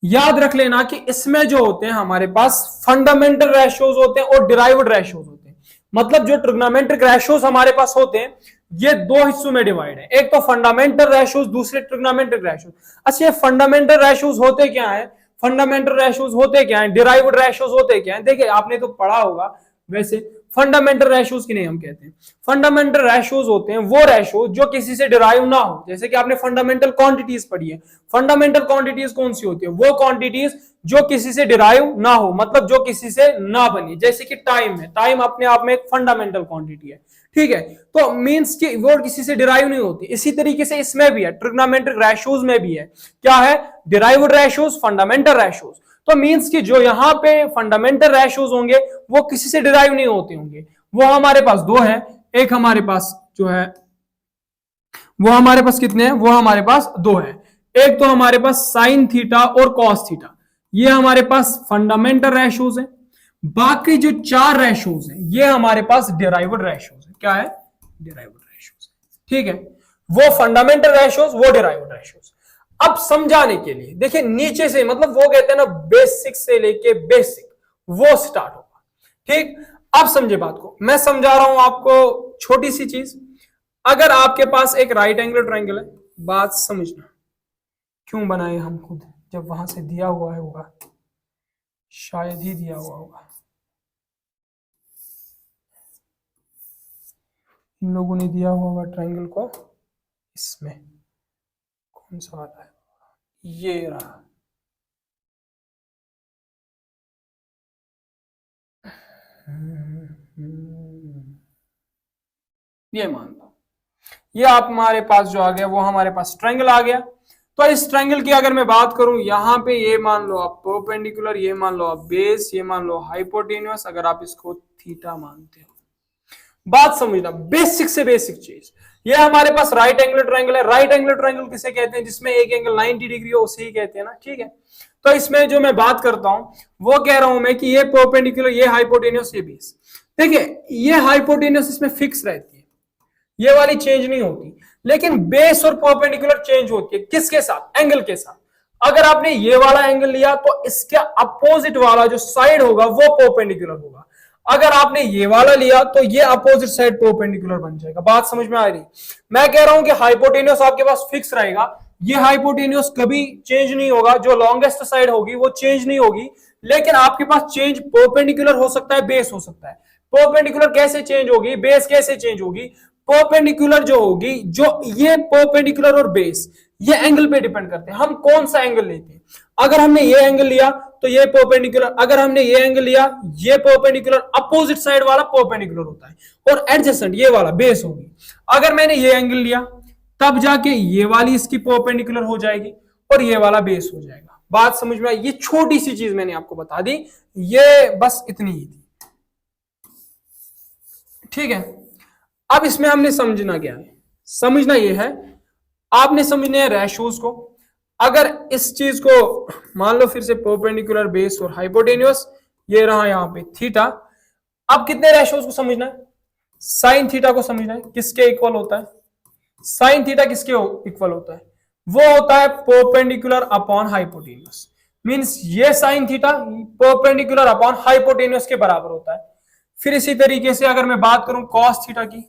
याद रख लेना कि इसमें जो होते हैं हमारे पास फंडामेंटल रेशियोज होते हैं और डिराइव्ड रेशियोज होते हैं। मतलब जो ट्रिग्नोमेट्रिक रेशियोज हमारे पास होते हैं ये दो हिस्सों में डिवाइड है, एक तो फंडामेंटल रेशियोज, दूसरे ट्रिग्नोमेट्रिक रेशियोज। अच्छा, ये फंडामेंटल रेशियोज होते क्या है, फंडामेंटल रेशियोज होते क्या है, डिराइव्ड रेशियोज होते क्या है? देखिए आपने तो पढ़ा होगा, वैसे फंडामेंटल रेशियोज की नहीं हम कहते हैं, फंडामेंटल रेशियोज होते हैं वो रेशियो जो किसी से डिराइव ना हो। जैसे कि आपने फंडामेंटल क्वांटिटीज पढ़ी है, फंडामेंटल क्वांटिटीज कौन सी होती है, वो क्वांटिटीज जो किसी से डिराइव ना हो, मतलब जो किसी से ना बनी। जैसे कि टाइम है, टाइम अपने आप में एक फंडामेंटल क्वांटिटी है, ठीक है, तो मींस कि वो किसी से डिराइव नहीं होती। इसी तरीके से इसमें भी है, ट्रिग्नोमेट्रिक रेशियोज में भी है, क्या है, डिराइव्ड रेशियोज, फंडामेंटल रेशियोज। तो मींस कि जो यहां पे फंडामेंटल रेशियोज होंगे वो किसी से डिराइव नहीं होते होंगे, वो हमारे पास दो है। एक हमारे पास जो है वो हमारे पास कितने हैं, वो हमारे पास दो है। एक तो हमारे पास साइन थीटा और कॉस थीटा, ये हमारे पास फंडामेंटल रेशियोज है। बाकी जो 4 रेशियोज है ये हमारे पास डिराइव्ड रेशियोज है। क्या है, डिराइव्ड रेशियोज, ठीक है, वो फंडामेंटल रेशियोज, वो डिराइव्ड रेशियोज। अब समझाने के लिए देखिए नीचे से, मतलब वो कहते हैं ना बेसिक से लेके बेसिक, वो स्टार्ट होगा। ठीक, अब समझे बात को, मैं समझा रहा हूं आपको छोटी सी चीज। अगर आपके पास एक राइट एंगल ट्रायंगल है, बात समझना, क्यों बनाए हम खुद, जब वहां से दिया हुआ है होगा, शायद ही दिया हुआ होगा, इन लोगों ने दिया हुआ होगा ट्रायंगल को, इसमें कौन सा वाला है, ये रहा, ये मान लो, ये आप हमारे पास जो आ गया वो हमारे पास ट्रायंगल आ गया। तो इस ट्रायंगल की अगर मैं बात करूं, यहां पे ये मान लो आप परपेंडिकुलर, ये मान लो आप बेस, ये मान लो हाइपोटेन्यूस, अगर आप इसको थीटा मानते हो। बात समझना, बेसिक से बेसिक चीज, ये हमारे पास राइट एंगल ट्रायंगल है। राइट एंगल ट्रायंगल किसे कहते हैं, जिसमें एक एंगल 90 डिग्री हो, उसे ही कहते हैं ना, ठीक है। तो इसमें जो मैं बात करता हूं वो कह रहा हूं मैं कि ये परपेंडिकुलर, ये हाइपोटेन्यूस, ये बेस। देखिए ये हाइपोटेन्यूस इसमें फिक्स रहती है, ये वाली चेंज नहीं होती, लेकिन बेस और परपेंडिकुलर चेंज होती है। किसके साथ, एंगल के साथ। अगर आपने ये वाला एंगल लिया तो इसके अपोजिट वाला जो साइड होगा वो परपेंडिकुलर होगा। अगर आपने ये वाला लिया तो ये अपोजिट साइड परपेंडिकुलर बन जाएगा। बात समझ में आ रही, मैं कह रहा हूं कि हाइपोटेन्यूस आपके पास फिक्स रहेगा, ये हाइपोटेन्यूस कभी चेंज नहीं होगा, जो लॉन्गेस्ट साइड होगी वो चेंज नहीं होगी, लेकिन आपके पास चेंज परपेंडिकुलर हो सकता है, बेस हो सकता है। परपेंडिकुलर कैसे चेंज होगी, बेस कैसे चेंज होगी, परपेंडिकुलर जो होगी, जो ये परपेंडिकुलर और बेस ये एंगल पे डिपेंड करते हैं, हम कौन सा एंगल लेते हैं। अगर हमने ये एंगल लिया तो ये परपेंडिकुलर, अगर हमने ये एंगल लिया ये परपेंडिकुलर, अपोजिट साइड वाला परपेंडिकुलर होता है, और एडजेसेंट ये वाला बेस होगी। अगर मैंने ये एंगल लिया तब जाके ये वाली इसकी परपेंडिकुलर हो जाएगी और ये वाला बेस हो जाएगा। बात समझ में आई, ये छोटी सी चीज मैंने आपको बता दी, ये बस इतनी ही थी, ठीक है। अब इसमें हमने समझना क्या है, समझना ये है, आपने समझना है रेशियोज को। अगर इस चीज को मान लो फिर से परपेंडिकुलर, बेस और हाइपोटेन्यूस, ये रहा यहां पे थीटा। अब कितने रेशियोज को समझना है, साइन थीटा को समझना है, किसके इक्वल होता है, साइन थीटा किसके इक्वल होता है, वो होता है परपेंडिकुलर अपॉन हाइपोटेन्यूस। मींस ये sine theta perpendicular upon hypotenuse के बराबर होता है। फिर इसी तरीके से अगर मैं बात करूं कॉस थीटा की,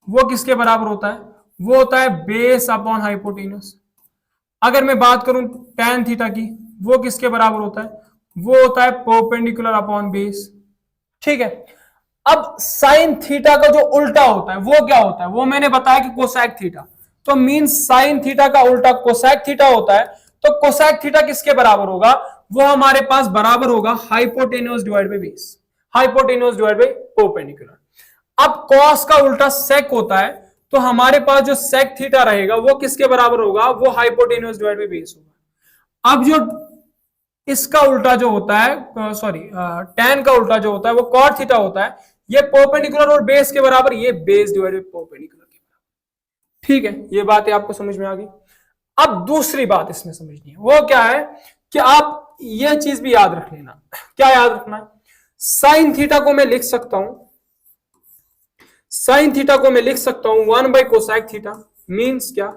वो किसके बराबर होता है, वो होता है बेस अपॉन हाइपोटेन्यूस। अगर मैं बात करूं टैन थीटा की, वो किसके बराबर होता है? वो होता है परपेंडिकुलर अपॉन बेस। ठीक है, अब साइन थीटा का जो उल्टा होता है वो क्या होता है? वो मैंने बताया कि कोसैक थीटा। तो मीन साइन थीटा का उल्टा कोसैक थीटा होता है। तो कोसैक थीटा किसके बराबर होगा? वो हमारे पास बराबर होगा hypotenuse divide by base, hypotenuse divide by perpendicular. अब कॉस का उल्टा सेक होता है, तो हमारे पास जो सेक थीटा रहेगा वो किसके बराबर होगा? वो हाइपोटेन्यूज डिवाइड बाय बेस होगा। अब जो इसका उल्टा जो होता है, सॉरी tan का उल्टा जो होता है वो कॉट थीटा होता है। ये परपेंडिकुलर और बेस के बराबर, ये बेस डिवाइड बाय परपेंडिकुलर के बराबर। ठीक है, ये बातें आपको समझ में आ गई। अब दूसरी बात इसमें समझनी है, वो क्या है कि आप ये चीज भी याद रख लेना। क्या याद रखना है? साइन थीटा को मैं लिख सकता हूं, साइन थीटा को मैं लिख सकता हूं 1 बाय कोसैक थीटा। मींस क्या?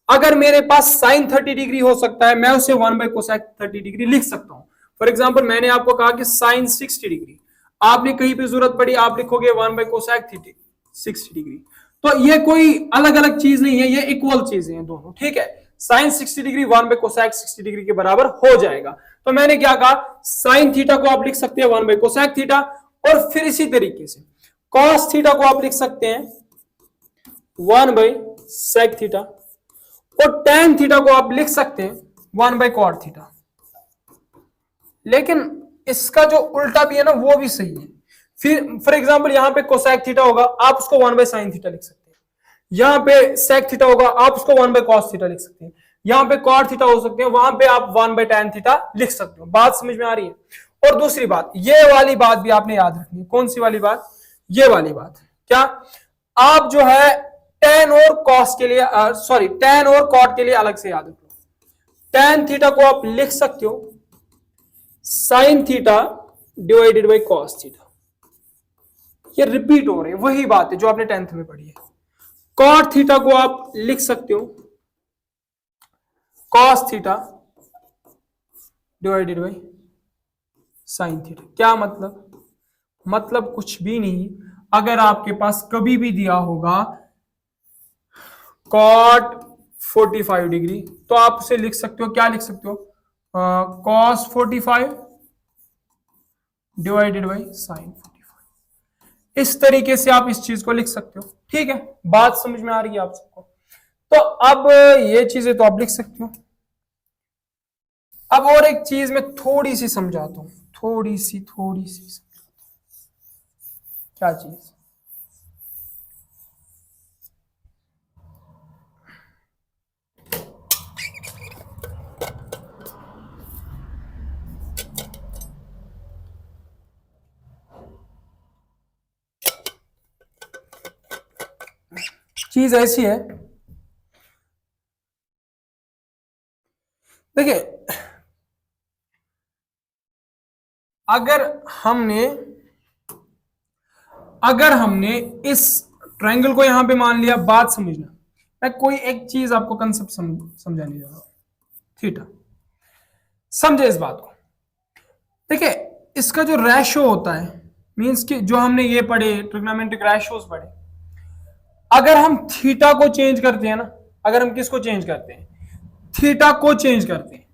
अगर मेरे पास साइन 30 डिग्री हो सकता है, मैं उसे 1 बाय कोसैक 30 डिग्री लिख सकता हूं। फॉर एग्जांपल मैंने आपको कहा कि साइन 60 डिग्री, आपने कहीं पे जरूरत पड़ी आप लिखोगे 1 बाय कोसैक 60 डिग्री। तो ये कोई अलग अलग चीज नहीं है, ये इक्वल चीजें हैं दोनों। ठीक है, sine 60 degree 1 by cosec 60 degree के बराबर हो जाएगा। तो मैंने क्या कहा, साइन थीटा को आप लिख सकते हैं 1 बाय कोसैक थीटा, और फिर इसी तरीके से कॉस थीटा को आप लिख सकते हैं 1 बाय सेक थीटा, और tan थीटा को आप लिख सकते हैं 1 बाय कॉट थीटा। लेकिन इसका जो उल्टा भी है ना वो भी सही है। फिर फॉर एग्जांपल यहां पे कोसैक थीटा होगा, आप उसको 1 बाय साइन थीटा लिख सकते हैं। यहां पे सेक थीटा होगा, आप उसको 1 बाय कॉस थीटा लिख सकते हैं। यहां पे कॉट थीटा हो सकते हैं, वहां पे आप 1 बाय tan थीटा लिख सकते हो। बात समझ में आ रही है? और दूसरी बात, ये वाली बात भी आपने याद रखनी है। कौन सी वाली बात? ये वाली बात। क्या? आप जो है tan और कॉस के लिए, सॉरी tan और कॉट के लिए अलग से याद रखो। tan थीटा को आप लिख सकते हो sine theta divided by cos theta. ये रिपीट हो रहे हैं, वही बात है जो आपने 10th में पढ़ी है। कॉट थीटा को आप लिख सकते हो cos theta divided by sine theta. क्या मतलब? मतलब कुछ भी नहीं। अगर आपके पास कभी भी दिया होगा कॉट 45 डिग्री, तो आप उसे लिख सकते हो, क्या लिख सकते हो? Cos 45 divided by sine 45। इस तरीके से आप इस चीज को लिख सकते हो। ठीक है, बात समझ में आ रही है आप सबको? तो अब ये चीजें तो आप लिख सकते हो। अब और एक चीज मैं थोड़ी सी समझाता हूं, थोड़ी सी क्या चीज? चीज ऐसी है, देखिए, अगर हमने इस ट्रायंगल को यहां पे मान लिया, बात समझना, मैं कोई एक चीज आपको कंसेप्ट समझाने जा रहा हूं। थीटा, समझे इस बात को? देखिए, इसका जो रेशो होता है, मींस कि जो हमने ये पढ़े ट्रिग्नोमेट्रिक रेशोस पढ़े, अगर हम थीटा को चेंज करते हैं ना, अगर हम किसको चेंज करते हैं? थीटा को चेंज करते हैं,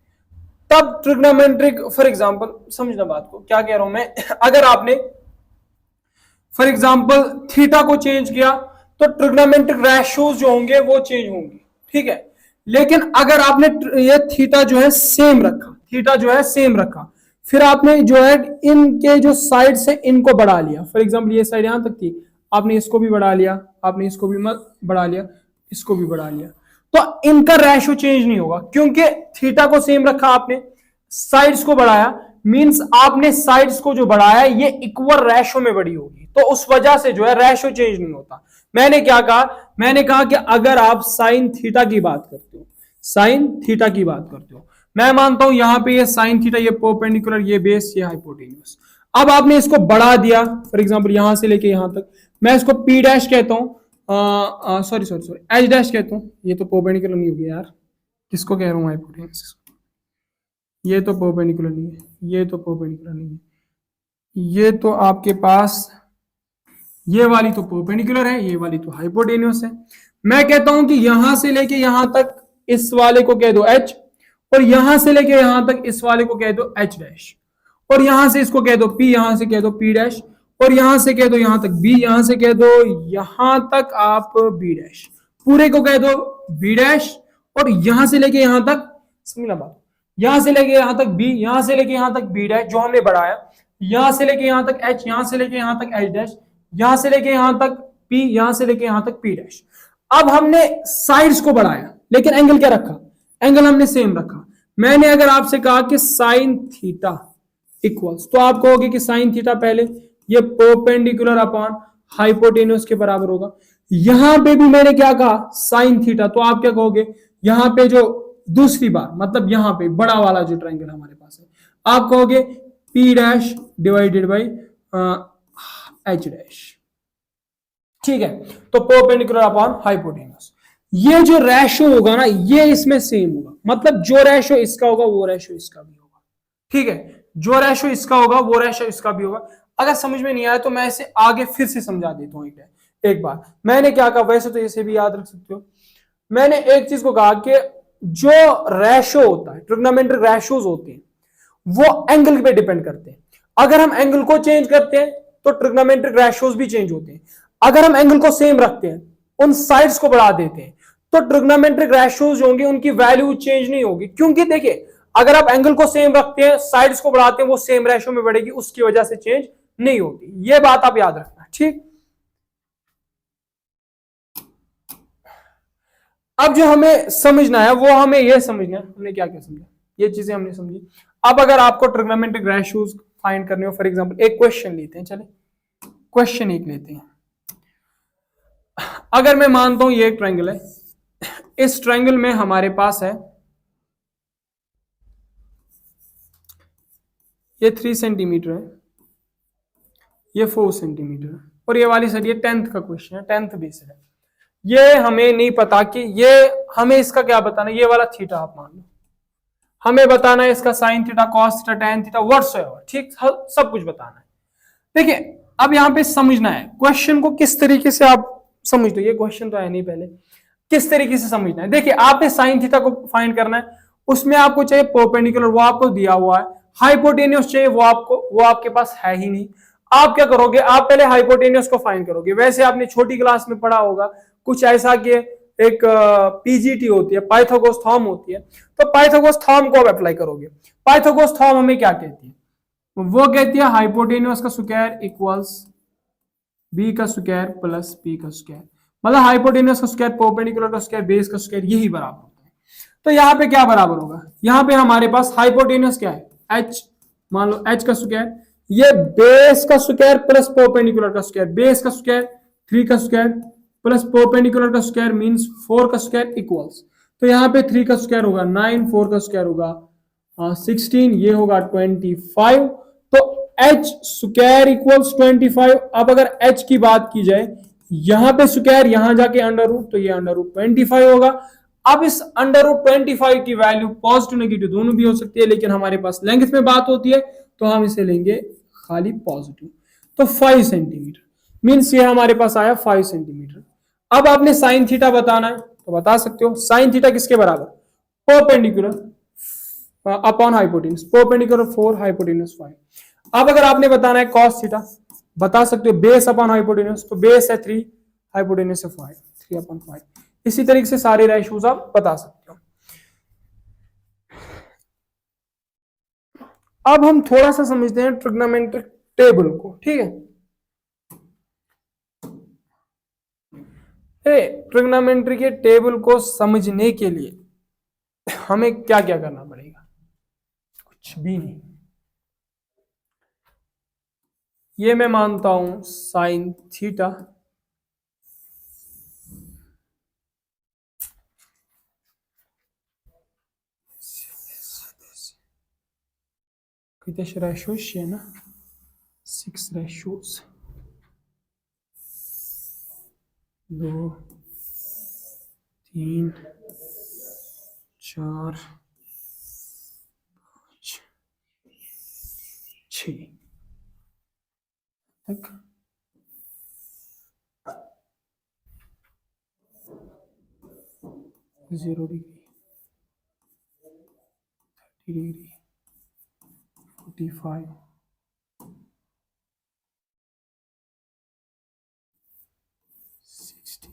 तब ट्रिग्नोमेट्रिक, फॉर एग्जांपल समझना बात को, क्या कह रहा हूं मैं, अगर आपने फॉर एग्जांपल थीटा को चेंज किया तो ट्रिग्नोमेट्रिक रेशोस जो होंगे वो चेंज होंगे। ठीक है, लेकिन अगर आपने ये थीटा जो है सेम रखा, फिर आपने जो है इनके जो साइड से इनको बढ़ा लिया, फॉर एग्जांपल ये साइड यहां तक थी, आपने इसको भी बढ़ा लिया, आपने इसको भी बढ़ा लिया, इसको भी बढ़ा लिया, तो इनका रेशो चेंज नहीं होगा, क्योंकि थीटा को सेम रखा आपने, साइड्स को बढ़ाया, मींस आपने साइड्स को जो बढ़ाया ये इक्वल रेशो में बढ़ी होगी, तो उस वजह से जो है रेशो चेंज नहीं होता। मैंने क्या कहा? मैंने कहा कि अगर आप साइन थीटा की बात करते हो, मैं मानता हूं यहां पे ये साइन थीटा, ये परपेंडिकुलर, ये बेस, ये हाइपोटेन्यूज, अब आपने इसको बढ़ा दिया, फॉर एग्जांपल यहां से लेके यहां तक, मैं इसको पी डैश कहता हूं, सॉरी एच डैश कहता हूं, ये तो परपेंडिकुलर नहीं हो गया यार, किसको कह रहा हूं? हाइपोटेन्यूज। ये तो परपेंडिकुलर नहीं है, ये तो परपेंडिकुलर नहीं है, ये तो आपके पास, ये वाली तो परपेंडिकुलर है, ये वाली तो हाइपोटेन्यूस है। मैं कहता हूं कि यहां से लेके यहां तक इस वाले को कह दो h, और यहां से लेके यहां तक इस वाले को कह दो एच डैश, और यहां से इसको कह दो पी, यहां से कह दो पी डैश, और यहां से कह दो यहां तक बी, यहां से कह दो यहां तक आप बी डैश, पूरे को कह दो बी डैश, और यहां से लेके यहां तक, समझना बात, यहां से लेके यहां तक बी, यहां से लेके यहां तक बी डैश जो हमने बढ़ाया, यहां से लेके यहां तक एच, यहां से लेके यहां तक एच डैश, यहां से लेके यहां तक पी, यहां से लेके यहां तक पी डैश। अब हमने साइड्स को बढ़ाया लेकिन एंगल क्या रखा, एंगल हमने सेम रखा। मैंने अगर आपसे कहा कि साइन थीटा इक्वल्स, तो आप कहोगे कि साइन थीटा पहले ये परपेंडिकुलर अपॉन हाइपोटेन्यूस के बराबर होगा। यहां पे भी मैंने क्या कहा साइन थीटा, तो आप क्या कहोगे, यहां पे जो दूसरी बार मतलब यहां पे बड़ा वाला जो ट्रायंगल हमारे पास है, आप कहोगे P dash divided by H dash. ठीक है, तो परपेंडिकुलर अपॉन हाइपोटेन्यूस, ये जो रेशो होगा ना ये इसमें सेम होगा, मतलब जो रेशो इसका होगा वो रेशो इसका भी होगा। ठीक है, जो रेशो इसका होगा वो रेशो इसका भी होगा। अगर समझ में नहीं आया तो मैं इसे आगे फिर से समझा देता हूं एक बार। मैंने क्या कहा, वैसे तो इसे भी याद रख सकते हो, मैंने एक चीज को कहा कि जो रेशो होता है, ट्रिग्नोमेट्रिक रेशोज होते हैं वो एंगल पे डिपेंड करते हैं। अगर हम एंगल को चेंज करते हैं तो ट्रिग्नोमेट्रिक रेशोज भी चेंज होते हैं। अगर हम एंगल को सेम रखते हैं, उन साइड्स को बढ़ा देते हैं, तो ट्रिग्नोमेट्रिक रेशोज होंगे उनकी वैल्यू चेंज नहीं होगी। क्योंकि देखिए अगर आप एंगल को सेम रखते हैं, साइड्स को बढ़ाते हैं, वो सेम रेशो में बढ़ेगी, उसकी वजह से चेंज नहीं होती। ये बात आप याद रखना। ठीक, अब जो हमें समझना है वो हमें यह समझना है, हमने क्या क्या समझा, ये चीजें हमने समझी। अब अगर आपको ट्रिग्नोमेट्रिक रेशोज फाइंड करने हो, फॉर एग्जांपल एक क्वेश्चन लेते हैं, चले क्वेश्चन एक लेते हैं। अगर मैं मानता हूं ये एक ट्रायंगल है, इस ट्रायंगल में हमारे पास है ये 3 सेंटीमीटर है, ये 4 सेंटीमीटर है, और ये वाली सर ये 10th का क्वेश्चन है, 10th बेस्ड है। ये हमें नहीं पता कि ये हमें इसका क्या बताना, ये वाला थीटा आप मान लो, हमें बताना है इसका sign theta, cos theta, tan theta, whatsoever, ठीक, सब कुछ बताना है। देखिए अब यहां पे समझना है क्वेश्चन को किस तरीके से आप समझ लो, ये क्वेश्चन तो है नहीं, पहले किस तरीके से समझना है। देखिए आपने साइन थीटा को फाइंड करना है, उसमें आपको चाहिए परपेंडिकुलर, वो आपको दिया हुआ है। हाइपोटेन्यूस चाहिए, वो आपके पास है ही नहीं। आप क्या करोगे, आप पहले हाइपोटेन्यूस को फाइंड करोगे। वैसे आपने छोटी क्लास में पढ़ा होगा कुछ ऐसा कि एक पीजीटी होती है, पाइथागोरस थ्योरम होती है, तो पाइथागोरस थ्योरम को आप अप्लाई करोगे। पाइथागोरस थ्योरम हमें क्या कहती है, वो कहती है हाइपोटेन्यूस का स्क्वायर इक्वल्स बी का स्क्वायर प्लस पी का स्क्वायर, मतलब हाइपोटेन्यूस का स्क्वायर, परपेंडिकुलर का स्क्वायर, बेस का स्क्वायर, यही बराबर होता है। तो यहाँ पे क्या बराबर होगा, यहाँ पे हमारे पास हाइपोटेन्यूस क्या है, एच, मान लो एच का स्क्वायर, ये बेस का स्क्वायर प्लस परपेंडिकुलर का स्क्वायर, बेस का स्क्वायर 3 का स्क्वायर प्लस परपेंडिकुलर का स्क्वायर मींस 4 का स्क्वायर इक्वल्स, तो यहाँ पे 3 का स्क्वायर होगा 9, 4 का स्क्वायर होगा 16, ये होगा 25। तो एच स्क्वायर इक्वल्स 25। अब अगर एच की बात की जाए, यहां पे स्क्वायर, यहां जाके अंडर रूट, तो ये अंडर रूट 25 होगा। अब इस अंडर रूट 25 की वैल्यू पॉजिटिव नेगेटिव दोनों भी हो सकती है, लेकिन हमारे पास लेंथ में बात होती है तो हम इसे लेंगे खाली पॉजिटिव। तो 5 सेंटीमीटर मीन्स ये हमारे पास आया 5 सेंटीमीटर। अब आपने साइन थीटा बताना है तो बता सकते हो, साइन थीटा किसके बराबर, perpendicular upon hypotenuse, perpendicular 4, hypotenuse 5। अब अगर आपने बताना है कॉस थीटा, बता सकते हो बेस अपॉन हाइपोटेन्यूस, तो बेस है 3, हाइपोटेन्यूस है 5, 3 अपॉन 5। इसी तरीके से सारे रेशियोज आप बता सकते हो। अब हम थोड़ा सा समझते हैं ट्रिग्नोमेट्रिक टेबल को, ठीक है। ट्रिग्नोमेट्री के टेबल को समझने के लिए हमें क्या क्या करना पड़ेगा, कुछ भी नहीं। ये मैं मानता हूं साइन थीटा कितने रेशोज है ना, 6 रेशोज, 2, 3, 4, 5, 6 तक। जीरो डिग्री, डिग्री 45 60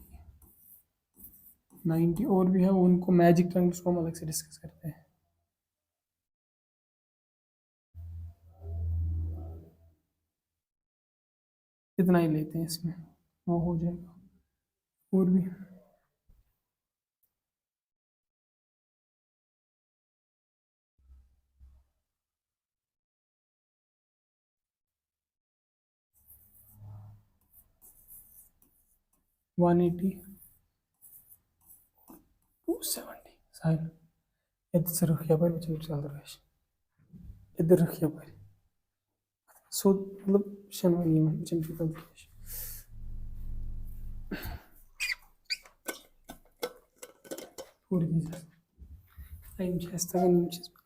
90 और भी है, उनको मैजिक ट्रायंगल्स को हम अलग से डिस्कस करते हैं। इतना ही लेते हैं इसमें, वो हो जाएगा। और भी 180 270 साहिल इधर से रखिए पर चल चल रहा है, इधर रखिए पर सो मतलब शनवाई में चल चल पूरी चीज़ टाइम చేస్తా కానీ చేస్తా।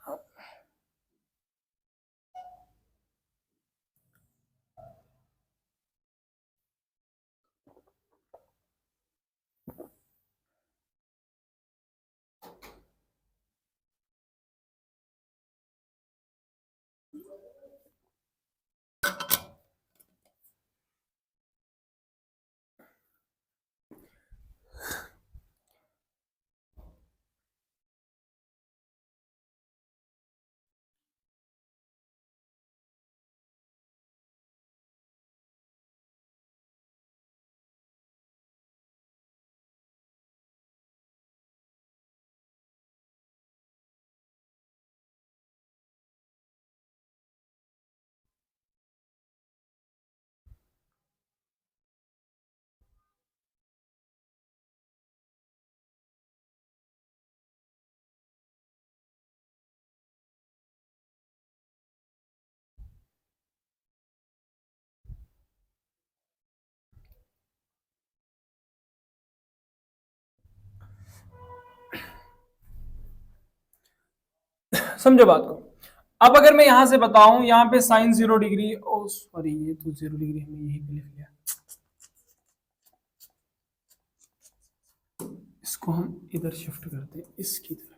समझो बात को। अब अगर मैं यहां से बताऊं, यहाँ पे साइन 0 डिग्री, ओ सॉरी ये तो 0 डिग्री हमने यही पे लिख लिया, इसको हम इधर शिफ्ट करते हैं इसकी तरफ।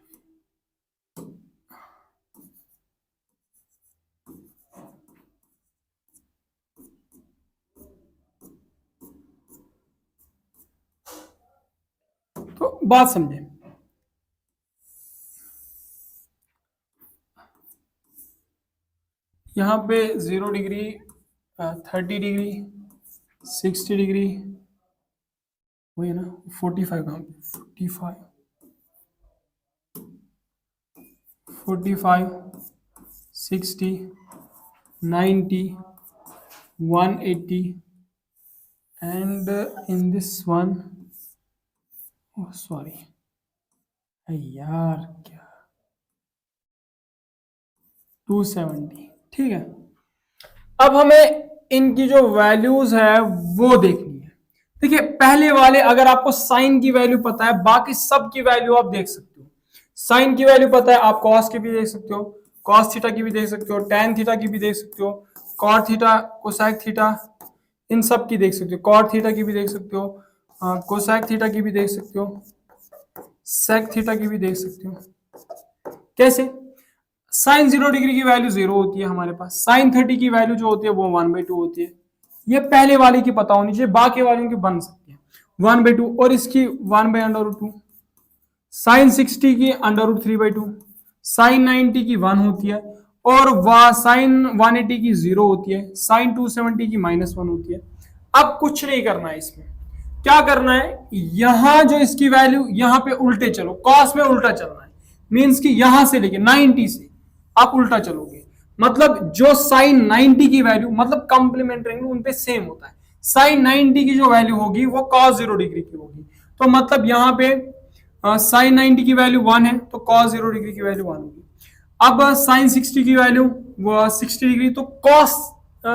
तो बात समझे, यहाँ पे 0 डिग्री 30 डिग्री 60 डिग्री वही है ना, 45 कहाँ पे 45 60 90 180 and in this one, oh sorry यार क्या 270। ठीक है, अब हमें इनकी जो वैल्यूज है वो देखनी है। देखिए पहले वाले अगर आपको साइन की वैल्यू पता है, बाकी सब की वैल्यू आप देख सकते हो। साइन की वैल्यू पता है, आप कॉस की भी देख सकते हो, कॉस थीटा की भी देख सकते हो, टेन थीटा की भी देख सकते हो, cot theta cosec theta in सब की देख सकते हो, कॉट थीटा की भी देख सकते हो, कोसेक थीटा की भी देख सकते हो, सेक थीटा की भी देख सकते हो। कैसे? साइन 0 डिग्री की वैल्यू 0 होती है हमारे पास, साइन 30 की वैल्यू जो होती है वो 1/2 होती है। ये पहले वाले की पता होनी चाहिए, बाकी वालों की बन सकती है 1/2 और इसकी 1/√2। साइन 60 की √3/2, साइन 90 की 1 होती है और साइन 180 की 0 होती है, साइन 270 की -1 होती है। अब कुछ नहीं करना है इसमें, क्या करना है, यहां जो इसकी वैल्यू यहां पे उल्टे चलो, कॉस में उल्टा चलना है, मींस कि यहां से लेके 90 से आप उल्टा चलोगे, मतलब जो साइन 90 की वैल्यू मतलब कंप्लीमेंट्री एंगल उन पे सेम होता है, साइन 90 की जो वैल्यू होगी वो cos 0 डिग्री की होगी। तो मतलब यहां पे साइन 90 की वैल्यू 1 है तो cos 0 डिग्री की वैल्यू 1 होगी। अब साइन 60 की वैल्यू 60 डिग्री, तो cos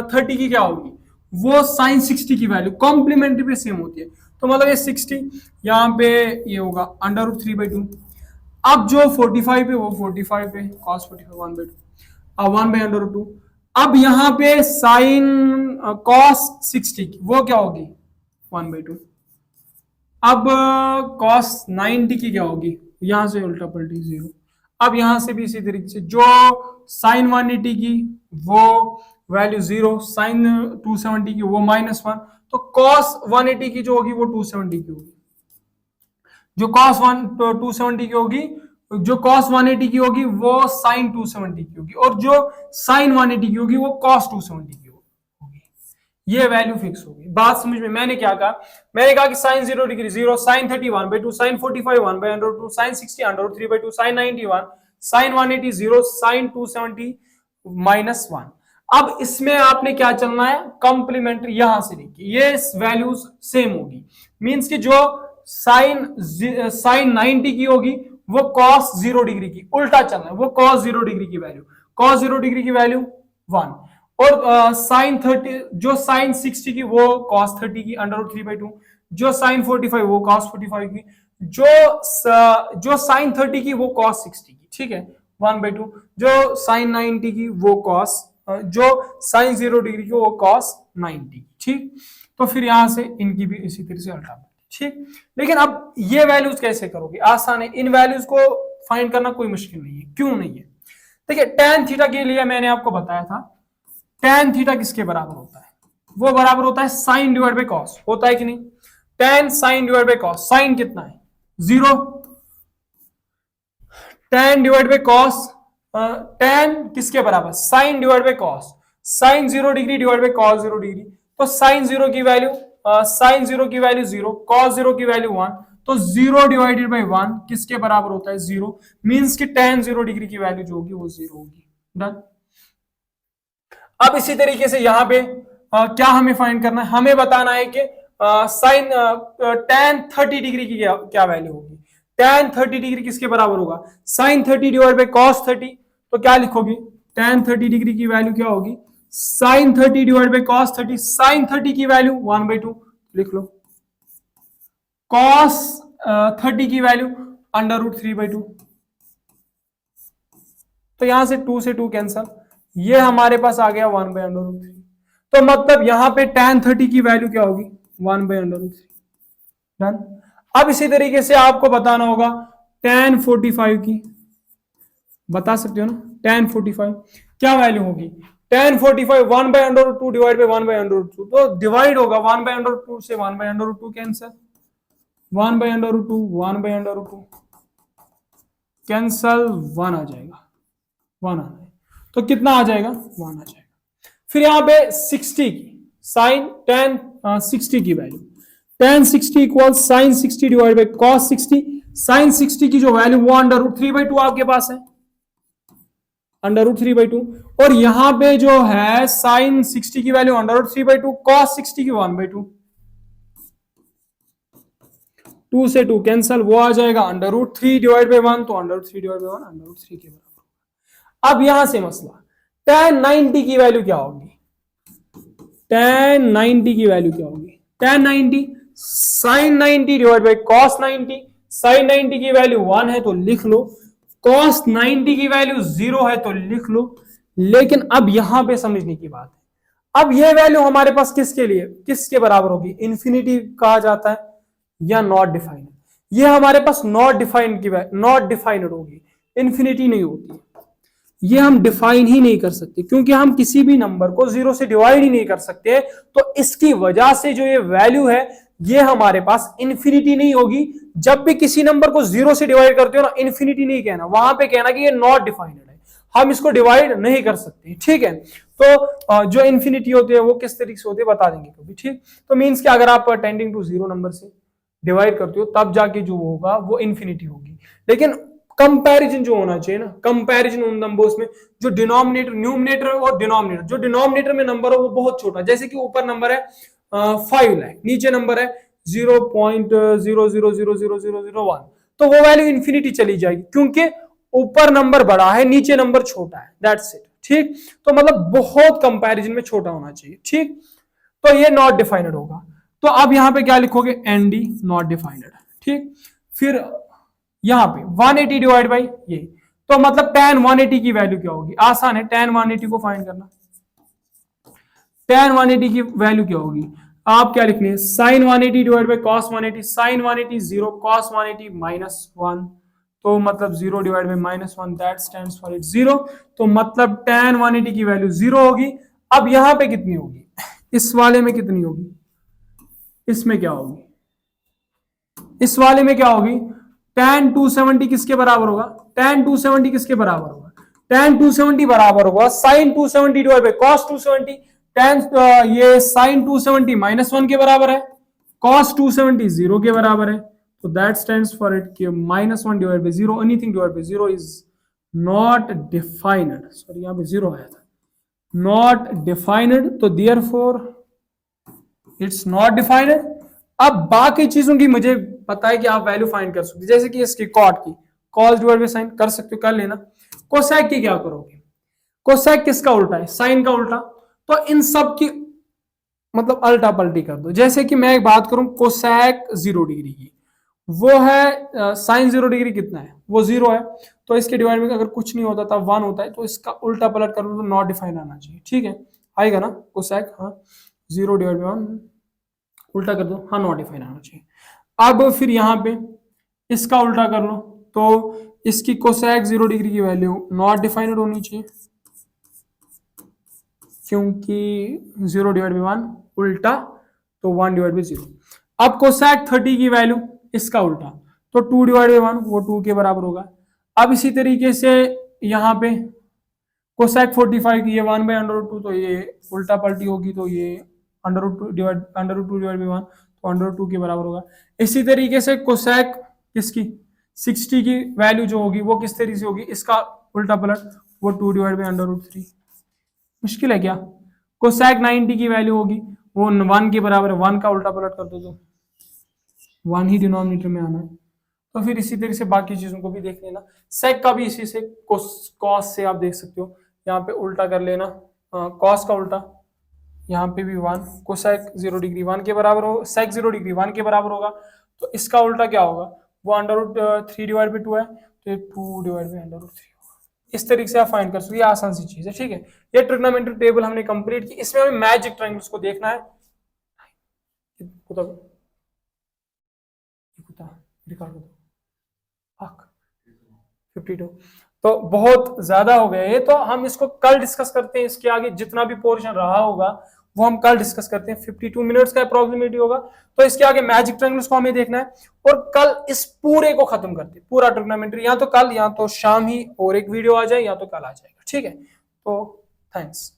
30 की क्या होगी, वो साइन 60 की वैल्यू कॉम्प्लीमेंट्री पे सेम होती है, तो मतलब ये 60 यहाँ पे ये होगा √3/2। अब जो 45 पे वो 45 पे cos 45 1/2, अब 1/√2। अब यहाँ पे साइन cos 60 की वो क्या होगी 1/2। अब cos 90 की क्या होगी, यहां से उल्टा पलटी 0। अब यहां से भी इसी तरीके से जो साइन 180 की वो वैल्यू 0, साइन 270 की वो -1, तो कॉस 180 की जो होगी वो 270 की होगी, जो कॉस 270 की होगी, जो कॉस 180 की होगी वो साइन 270 की होगी, और जो साइन 180 की होगी वो कॉस 270 की होगी। ये वैल्यू फिक्स होगी। बात समझ में? मैंने क्या कहा? मैंने कहा कि sine 0 degree 0, sine 30 1/2, sine 45 1/2, sine 60 √3/2, sine 90 1, sine 180 0, sine 270 -1। अब इसमें आपने क्या चलना है? कॉम्प्लीमेंट्री। यहां से देखिए ये वैल्यूज सेम होगी, मींस कि जो साइन 90 की होगी वो कॉस 0 डिग्री की, उल्टा चलना है, वो कॉस 0 डिग्री की वैल्यू, कॉस 0 डिग्री की वैल्यू 1, और साइन 30, जो साइन 60 की वो कॉस 30 की √3/2, जो साइन 45 वो कॉस 45 की, जो साइन 30 की वो कॉस 60 की, ठीक है, 1/2, जो साइन 90 की वो कॉस, जो साइन 0 डिग्री की वो कॉस 90, ठीक। तो फिर यहां से इनकी भी इसी तरह से उल्टा, ठीक। लेकिन अब ये वैल्यूज कैसे करोगे? आसान है, इन वैल्यूज को फाइंड करना कोई मुश्किल नहीं है। क्यों नहीं है? देखिए tan थीटा के लिए मैंने आपको बताया था, tan थीटा किसके बराबर होता है? वो बराबर होता है साइन डिवाइड बाय कॉस, होता है कि नहीं? tan sine divide by cos, sine कितना है? 0, tan divide by cos, tan किसके बराबर? Sine divide by cos, sine 0 degree divide by cos 0 degree, तो साइन 0 की वैल्यू साइन 0 की वैल्यू 0, कॉस 0 की वैल्यू 1, तो 0 डिवाइडेड बाय 1 किसके बराबर होता है? 0, मींस कि tan 0 डिग्री की वैल्यू जो होगी वो 0 होगी। डन। अब इसी तरीके से यहां पे क्या हमें फाइंड करना है? हमें बताना है कि साइन tan 30 डिग्री की क्या वैल्यू होगी? tan 30 डिग्री किसके बराबर होगा? साइन 30 डिवाइड बाय कॉस 30, तो क्या लिखोगे? tan 30 डिग्री की वैल्यू क्या होगी? Sine 30 divide by cos 30, sine 30 की वैल्यू 1/2 लिख लो, कॉस 30 की वैल्यू √3/2, तो यहां से 2 से 2 कैंसल, ये हमारे पास आ गया 1/√3, तो मतलब यहां पे tan 30 की वैल्यू क्या होगी? 1/√3। डन। अब इसी तरीके से आपको बताना होगा tan 45 की, बता सकते हो ना? tan 45 क्या वैल्यू होगी? tan 45 1/√2 डिवाइड बाय 1/√2, तो डिवाइड होगा 1/√2 से, 1/√2 कैंसल, 1/√2 1/√2 कैंसल, 1 आ जाएगा, 1 आ जाएगा, तो कितना आ जाएगा? 1 आ जाएगा। फिर यहां पे 60 की साइन tan 60 की value, tan 60 equal sine 60 divide by cos 60, sine 60 की जो वैल्यू वो √3/2 आपके पास है, √3/2, और यहां पे जो है साइन 60 की वैल्यू √3/2, कॉस 60 की 1/2, 2 से 2 कैंसल, वो आ जाएगा √3 डिवाइड बाय 1, तो √3 डिवाइड बाय 1 √3 के बराबर। अब यहां से मसला, tan 90 की वैल्यू क्या होगी? tan 90 की वैल्यू क्या होगी? tan 90 sine 90 divide by cos 90, sine 90 की वैल्यू 1 है तो लिख लो, कॉस 90 की वैल्यू 0 है तो लिख लो। लेकिन अब यहां पे समझने की बात है, अब यह वैल्यू हमारे पास किसके लिए, किसके बराबर होगी? इंफिनिटी कहा जाता है या नॉट डिफाइंड? ये हमारे पास नॉट डिफाइंड की नॉट डिफाइंड होगी, इंफिनिटी नहीं होती। ये हम डिफाइन ही नहीं कर सकते, क्योंकि हम किसी भी नंबर को 0 से डिवाइड ही नहीं कर सकते, तो इसकी वजह से जो ये वैल्यू है ये हमारे पास इंफिनिटी नहीं होगी। जब भी किसी नंबर को 0 से डिवाइड करते हो ना, इंफिनिटी नहीं कहना, वहां पे कहना कि ये नॉट डिफाइंड है, हम इसको डिवाइड नहीं कर सकते, ठीक है। तो जो इंफिनिटी होती है वो किस तरीके से होती है बता देंगे कभी, ठीक। तो मीन्स कि अगर आप टेंडिंग टू 0 नंबर से डिवाइड करते हो तब जाके जो होगा वो इंफिनिटी होगी। लेकिन कंपैरिजन जो होना चाहिए ना, कंपैरिजन उन नंबर्स में जो डिनोमिनेटर, न्यूमरेटर और डिनोमिनेटर, जो डिनोमिनेटर में नंबर हो वो बहुत छोटा, जैसे कि ऊपर नंबर है 5 लाख, नीचे नंबर है 0.000001, तो वो वैल्यू इंफिनिटी चली जाएगी, क्योंकि ऊपर नंबर बड़ा है नीचे नंबर छोटा है, दैट्स इट, ठीक। तो मतलब बहुत कंपैरिजन में छोटा होना चाहिए, ठीक। तो ये नॉट डिफाइंड होगा। तो अब यहां पे क्या लिखोगे? एनडी नॉट डिफाइंड, ठीक। फिर यहां पे 180 डिवाइड बाई ये, तो मतलब tan 180 की वैल्यू क्या होगी? आसान है tan 180 को फाइंड करना। tan 180 की वैल्यू क्या होगी? आप क्या लिखने sine 180 divide by cos 180, sine 180 0, cos 180 -1, तो मतलब 0 divide by -1 that stands for it 0। तो मतलब tan 180 की वैल्यू 0 होगी। अब यहां पे कितनी होगी, इस वाले में कितनी होगी, इसमें क्या होगी, इस वाले में क्या होगी, tan 270 किसके बराबर होगा, tan 270 किसके बराबर होगा, tan 270 बराबर होगा sin 270 divide by cos 270। tan ये sin 270 -1 के बराबर है, cos 270 0 के बराबर है। तो दैट स्टैंड्स फॉर इट कि -1 divide by 0, anything divide by 0 is not defined. Sorry यहां पे 0 आया था, नॉट डिफाइंड, तो देयरफॉर इट्स नॉट डिफाइंड। अब बाकी चीजों की मुझे पता है कि आप वैल्यू फाइंड कर सकते, जैसे कि इसकी कॉट की cos डिवाइड बाई साइन कर सकते हो, कर लेना। कोसेक की क्या करोगे, कोसेक किसका उल्टा है, साइन का उल्टा। तो इन सब की मतलब अल्टा पलटी कर दो। जैसे कि मैं एक बात करूं कोसेक 0 डिग्री की, वो है साइन 0 डिग्री कितना है, वो 0 है। तो इसके डिवाइड में अगर कुछ नहीं होता था 1 होता है, तो इसका उल्टा पलट कर दो तो नॉट डिफाइंड आना चाहिए, ठीक है, आएगा ना कोसेक, हाँ 0 डिवाइड बाई 1 उल्टा कर दो, हाँ नॉट डिफाइंड आना चाहिए। अब फिर यहाँ पे इसका उल्टा कर लो, तो इसकी कोसेक 0 डिग्री की वैल्यू नॉट डिफाइंड होनी चाहिए, क्योंकि 0 डिवाइड बाई 1 उल्टा, तो 1 डिवाइड बाई 0। अब कोसेक 30 की वैल्यू इसका उल्टा, तो 2 डिवाइड बाई 1 वो 2 के बराबर होगा। अब इसी तरीके से यहाँ पे कोसेक 45 की ये 1 बाई √2, तो ये उल्टा पलटी होगी, तो ये √2 डिवाइड बाई 1, तो √2 के बराबर होगा। इसी तरीके से कोसेक किसकी 60 की वैल्यू जो होगी वो किस तरीके से होगी, इसका उल्टा पलट, वो 2 डिवाइड बाई √3। मुश्किल है क्या, कोसेक 90 की वैल्यू होगी वो 1 के बराबर है, 1 का उल्टा पलट कर दो तो 1 ही डिनोमिनेटर में आना है। तो फिर इसी तरीके से बाकी चीजों को भी देख लेना। सेक का भी इसी से कॉस से आप देख सकते हो, यहाँ पे उल्टा कर लेना, कॉस का उल्टा, यहाँ पे भी 1, कोसेक 0 डिग्री 1 के बराबर हो, सेक 0 डिग्री 1 के बराबर होगा, तो इसका उल्टा क्या होगा, वो √3 डिवाइड बाई 2 है, तो ये 2 डिवाइड बाई √3 होगा। इस तरीके से आप फाइंड कर सकते, ये आसान सी चीज है, ठीक है। ये ट्रिग्नोमेट्री टेबल हमने कंप्लीट की, इसमें हमें मैजिक ट्रायंगल्स को देखना है। रिकॉर्ड 52, तो बहुत ज्यादा हो गया ये, तो हम इसको कल डिस्कस करते हैं। इसके आगे जितना भी पोर्शन रहा होगा वो हम कल डिस्कस करते हैं। 52 मिनट्स का अप्रोक्सीमेटली होगा, तो इसके आगे मैजिक ट्रायंगल्स को हमें देखना है, और कल इस पूरे को खत्म करते हैं, पूरा ट्रिग्नोमेट्री, या तो कल या तो शाम ही और एक वीडियो आ जाए, या तो कल आ जाएगा, ठीक है। तो थैंक्स।